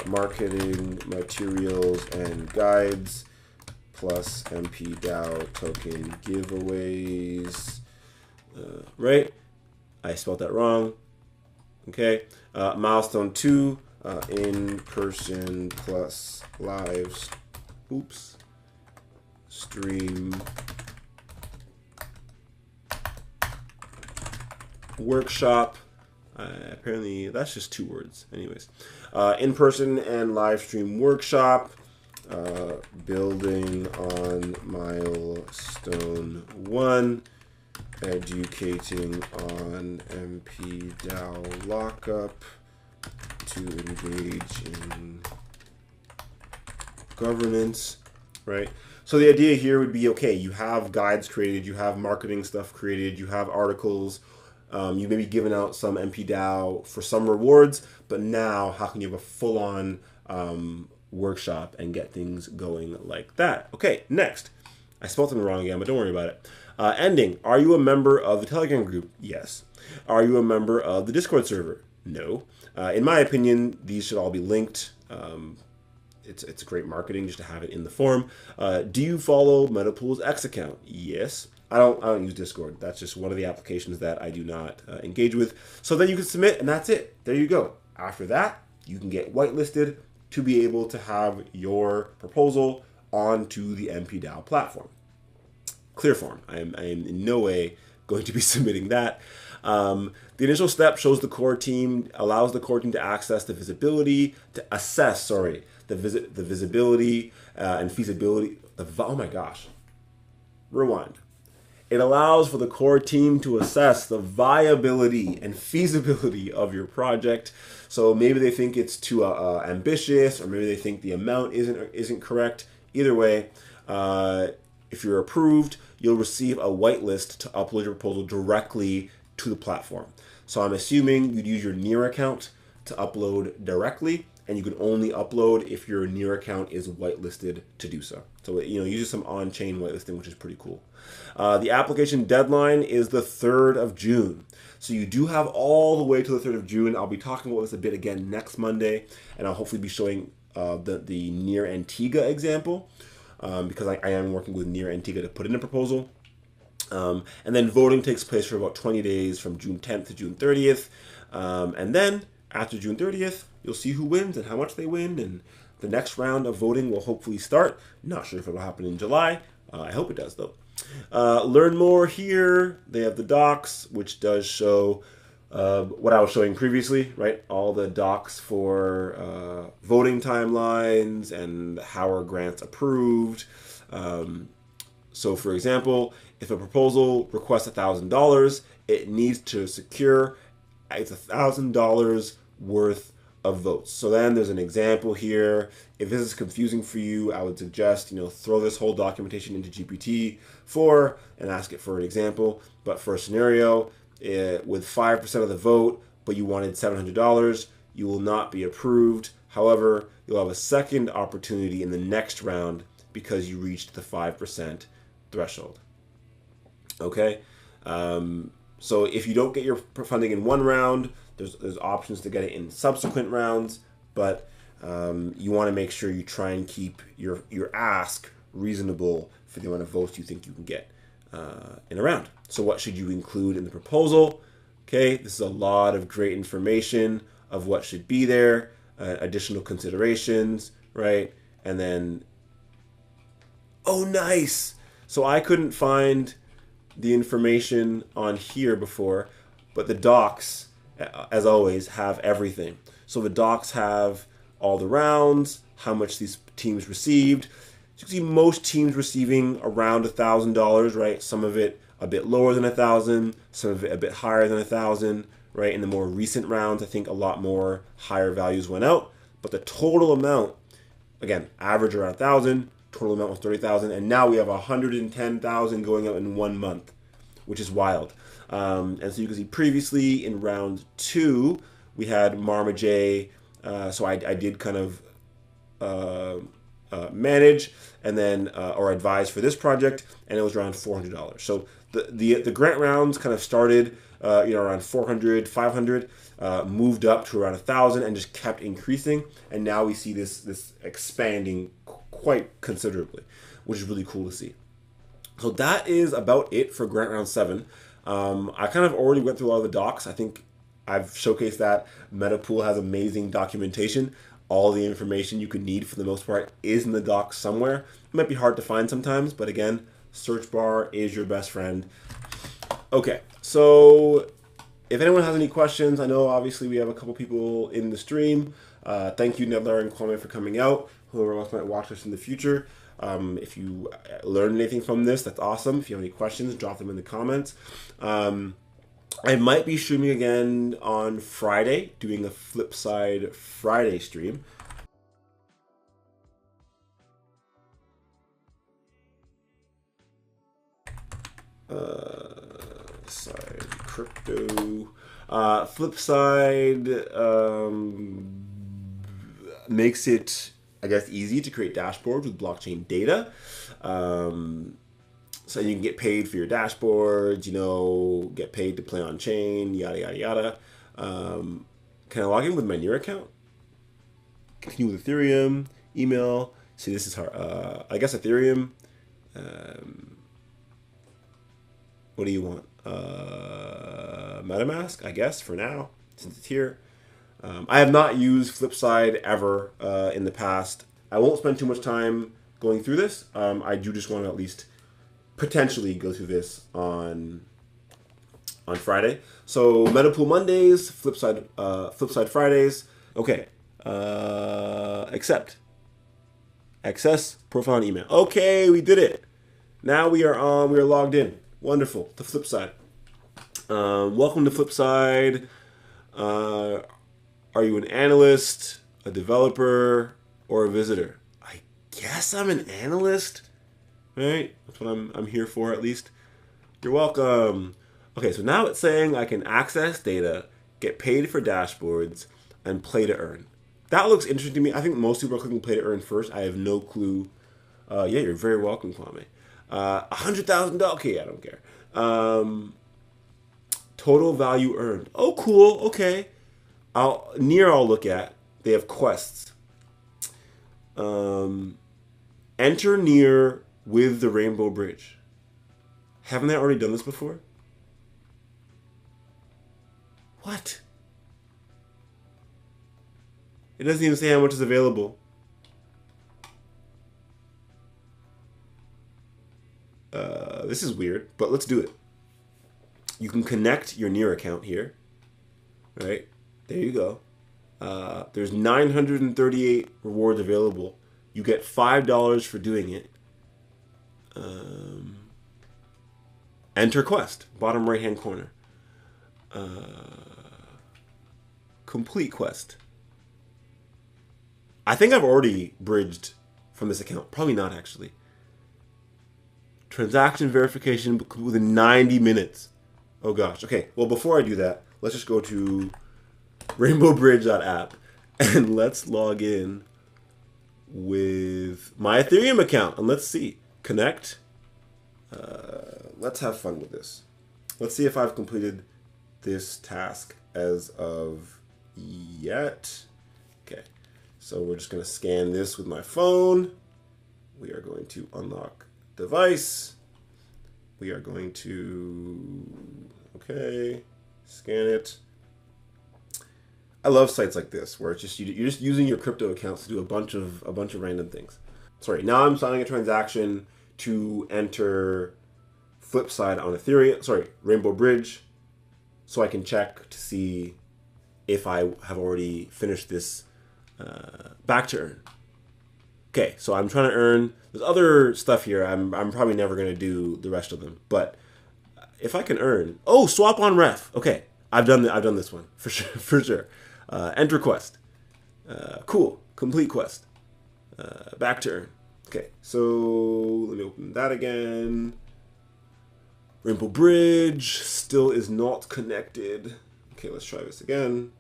Speaker 1: Marketing materials and guides plus MPDAO token giveaways. Right? I spelled that wrong. Okay. Milestone 2, in-person plus live. Stream workshop. Apparently that's just 2 words. Anyways, in-person and live stream workshop, building on milestone 1, educating on MPDAO lockup to engage in governance, right? So the idea here would be, okay, you have guides created, you have marketing stuff created, you have articles, you may be giving out some MPDAO for some rewards, but now how can you have a full-on workshop and get things going like that? Okay, next. I spelled something wrong again, but don't worry about it. Ending. Are you a member of the Telegram group? Yes. Are you a member of the Discord server? No. In my opinion, these should all be linked. It's great marketing just to have it in the form. Do you follow MetaPool's X account? Yes. I don't use Discord. That's just one of the applications that I do not engage with. So then you can submit, and that's it. There you go. After that, you can get whitelisted to be able to have your proposal onto the MPDAO platform. Clear form. I am in no way going to be submitting that. The initial step shows allows the core team to access the visibility, to assess, the visibility and feasibility. Oh my gosh. Rewind. It allows for the core team to assess the viability and feasibility of your project. So maybe they think it's too ambitious, or maybe they think the amount isn't correct. Either way, if you're approved, you'll receive a whitelist to upload your proposal directly to the platform. So I'm assuming you'd use your Near account to upload directly, and you can only upload if your Near account is whitelisted to do so. So it uses some on-chain whitelisting, which is pretty cool. The application deadline is the 3rd of June. So you do have all the way to the 3rd of June. I'll be talking about this a bit again next Monday, and I'll hopefully be showing the Near Antigua example, because I am working with Near Antigua to put in a proposal. And then voting takes place for about 20 days from June 10th to June 30th. And then after June 30th, you'll see who wins and how much they win. And the next round of voting will hopefully start. Not sure if it'll happen in July. I hope it does, though. Learn more here. They have the docs, which does show what I was showing previously, right? All the docs for voting timelines and how are grants approved. So for example, if a proposal requests $1,000, it needs to secure $1,000 worth of votes. So then there's an example here. If this is confusing for you, I would suggest, throw this whole documentation into GPT-4 and ask it for an example. But for a scenario with 5% of the vote, but you wanted $700, you will not be approved. However, you'll have a second opportunity in the next round because you reached the 5% threshold. Okay? So if you don't get your funding in one round, there's options to get it in subsequent rounds, but you want to make sure you try and keep your ask reasonable for the amount of votes you think you can get in a round. So what should you include in the proposal? Okay, this is a lot of great information of what should be there, additional considerations, right? And then, oh, nice. So I couldn't find the information on here before, but the docs, as always, have everything. So the docs have all the rounds, how much these teams received. So you can see most teams receiving around $1,000, right? Some of it a bit lower than 1,000, some of it a bit higher than 1,000, right? In the more recent rounds, I think a lot more higher values went out, but the total amount, again, average around 1,000, total amount was 30,000, and now we have 110,000 going out in 1 month, which is wild. And so you can see previously in round 2, we had Marma J. So I did kind of manage and then or advise for this project, and it was around $400. So the grant rounds kind of started around 400, 500, moved up to around 1,000, and just kept increasing. And now we see this expanding quite considerably, which is really cool to see. So that is about it for grant round 7. I kind of already went through all the docs. I think I've showcased that MetaPool has amazing documentation. All the information you could need for the most part is in the docs somewhere. It might be hard to find sometimes, but again, search bar is your best friend. Okay, so if anyone has any questions, I know obviously we have a couple people in the stream. Thank you, Nedler and Kwame, for coming out. Whoever else might watch this in the future. If you learned anything from this, that's awesome. If you have any questions, drop them in the comments. I might be streaming again on Friday, doing a Flipside Friday stream. Side crypto. Flipside makes it, I guess, easy to create dashboards with blockchain data. So you can get paid for your dashboards, get paid to play on chain, yada, yada, yada. Can I log in with my Near account? Continue with Ethereum, email. See, this is hard. I guess Ethereum. What do you want? MetaMask, I guess, for now, since it's here. I have not used Flipside ever in the past. I won't spend too much time going through this. I do just want to at least potentially go through this on on Friday. So Meta Pool Mondays, Flipside Fridays. Okay. Accept. Access profile and email. Okay, we did it. Now we are on. We are logged in. Wonderful. The Flipside. Welcome to Flipside. Are you an analyst, a developer, or a visitor? I guess I'm an analyst. Right? That's what I'm here for, at least. You're welcome. Okay, so now it's saying I can access data, get paid for dashboards, and play to earn. That looks interesting to me. I think most people are clicking play to earn first. I have no clue. Yeah, you're very welcome, Kwame. $100,000. Okay, I don't care. Total value earned. Oh, cool. Okay. I'll look at. They have quests. Enter near with the Rainbow Bridge. Haven't they already done this before? What? It doesn't even say how much is available. This is weird, but let's do it. You can connect your Near account here. Right? There you go. There's 938 rewards available. You get $5 for doing it. Enter quest, bottom right hand corner. Complete quest. I think I've already bridged from this account. Probably not, actually. Transaction verification within 90 minutes. Oh gosh. Okay, well, before I do that, let's just go to rainbowbridge.app and let's log in with my Ethereum account. And let's see. Connect. Let's have fun with this. Let's see if I've completed this task as of yet. Okay, so we're just going to scan this with my phone. We are going to unlock device. We are going to, okay, scan it. I love sites like this where it's just you're just using your crypto accounts to do a bunch of random things. Sorry, now I'm signing a transaction to enter Flipside on Ethereum, sorry, Rainbow Bridge, so I can check to see if I have already finished this back to earn. Okay, so I'm trying to earn. There's other stuff here. I'm probably never going to do the rest of them, but if I can earn, oh, swap on ref. Okay, I've done this one for sure. Enter quest. Cool. Complete quest. Back to earn. Okay, so let me open that again. Rainbow Bridge still is not connected. Okay, let's try this again.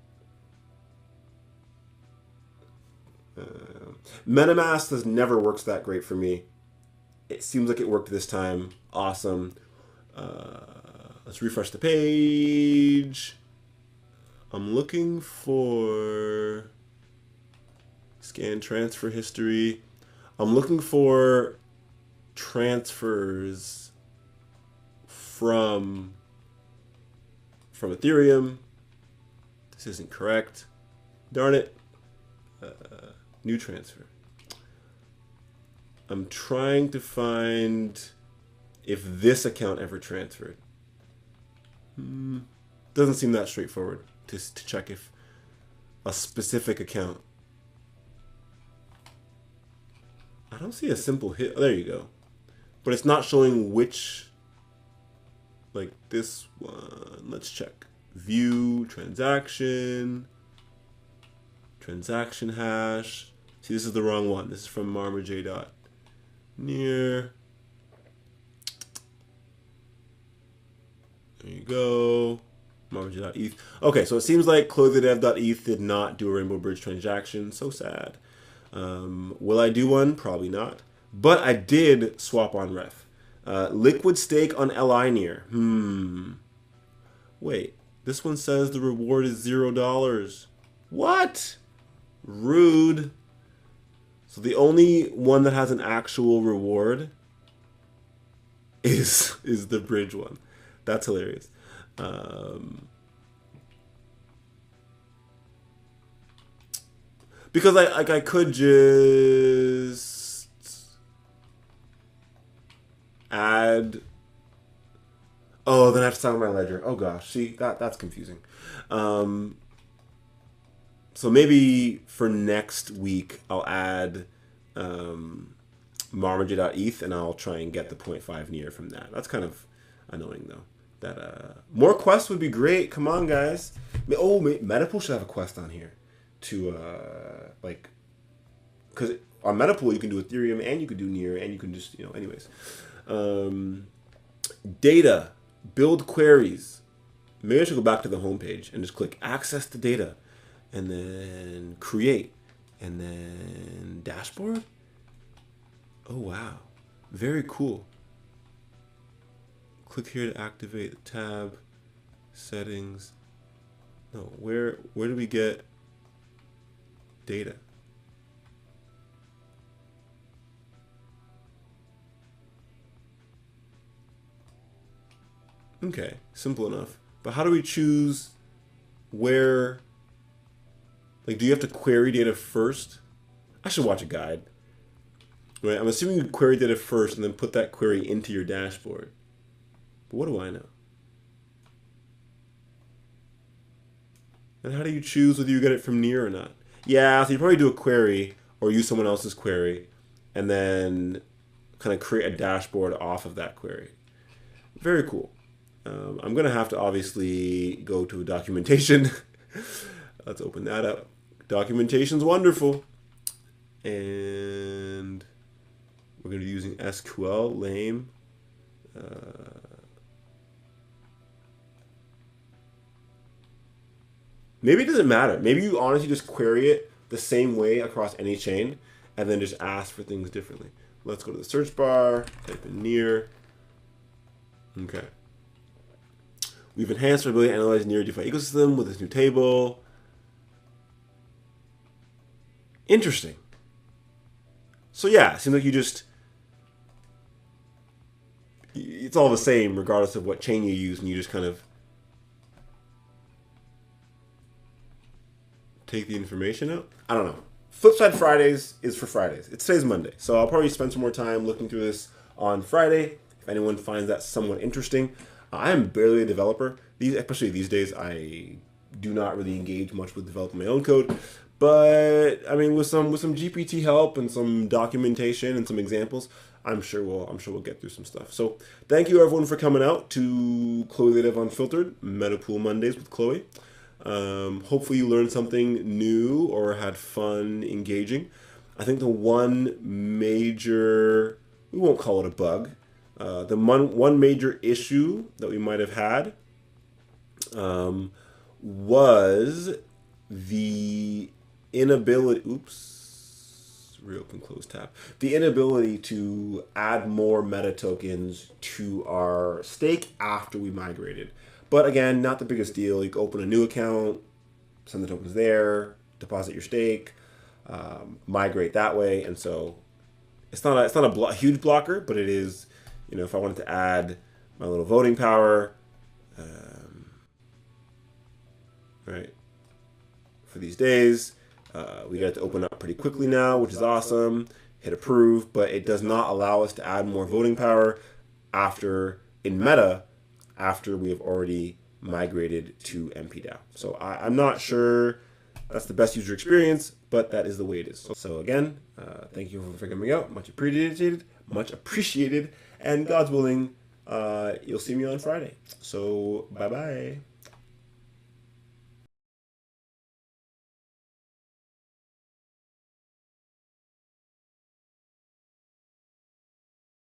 Speaker 1: MetaMask has never works that great for me. It seems like it worked this time. Awesome. Let's refresh the page. I'm looking for scan transfer history. I'm looking for transfers from Ethereum. This isn't correct. Darn it. New transfer. I'm trying to find if this account ever transferred. Doesn't seem that straightforward to check if a specific account. I don't see a simple hit. Oh, there you go. But it's not showing which, like this one. Let's check. View, transaction hash. See, this is the wrong one. This is from marmorj.near. There you go. marmorj.eth. Okay, so it seems like clothedev.eth did not do a Rainbow Bridge transaction. So sad. Will I do one? Probably not. But I did swap on ref. Liquid stake on LI near. Wait, this one says the reward is $0. What? Rude. So the only one that has an actual reward is the bridge one. That's hilarious. Because I could just add. Oh, then I have to sign on my ledger. Oh gosh, see that's confusing. Um, so maybe for next week I'll add marmaja.eth and I'll try and get the point 0.5 near from that. That's kind of annoying though. That more quests would be great. Come on, guys. Oh, Metapool should have a quest on here to like, because on Metapool you can do Ethereum and you can do Near and you can just anyways. Data, build queries. Maybe I should go back to the homepage and just click access to data, and then create, and then dashboard. Oh wow, very cool. Click here to activate the tab, settings. No, where do we get data? Okay, simple enough. But how do we choose where? Like, do you have to query data first? I should watch a guide. Right, I'm assuming you query data first and then put that query into your dashboard. But what do I know? And how do you choose whether you get it from Near or not? Yeah, so you probably do a query or use someone else's query and then kind of create a dashboard off of that query. Very cool. I'm going to have to obviously go to documentation. Let's open that up. Documentation's wonderful. And we're going to be using SQL, lame. Maybe it doesn't matter. Maybe you honestly just query it the same way across any chain and then just ask for things differently. Let's go to the search bar, type in Near. Okay. We've enhanced our ability to analyze Near DeFi ecosystem with this new table. Interesting. So yeah, it seems like it's all the same regardless of what chain you use, and you just kind of take the information out. I don't know. Flipside Fridays is for Fridays. It's today's Monday, so I'll probably spend some more time looking through this on Friday. If anyone finds that somewhat interesting. I am barely a developer. Especially these days, I do not really engage much with developing my own code. But I mean, with some GPT help and some documentation and some examples, I'm sure we'll get through some stuff. So thank you everyone for coming out to Chloe the Dev Unfiltered Metapool Mondays with Chloe. Hopefully you learned something new or had fun engaging. I think the one major, we won't call it a bug, the one major issue that we might have had was the inability, reopen close tab, the inability to add more meta tokens to our stake after we migrated. But again, not the biggest deal. You can open a new account, send the tokens there, deposit your stake, migrate that way. And so it's not a huge blocker, but it is, if I wanted to add my little voting power, right, for these days, we get to open up pretty quickly now, which is awesome. Hit approve, but it does not allow us to add more voting power in meta after we have already migrated to MPDAO. So I'm not sure that's the best user experience, but that is the way it is. So again, thank you for figuring me out. Much appreciated. And God's willing, you'll see me on Friday. So bye-bye.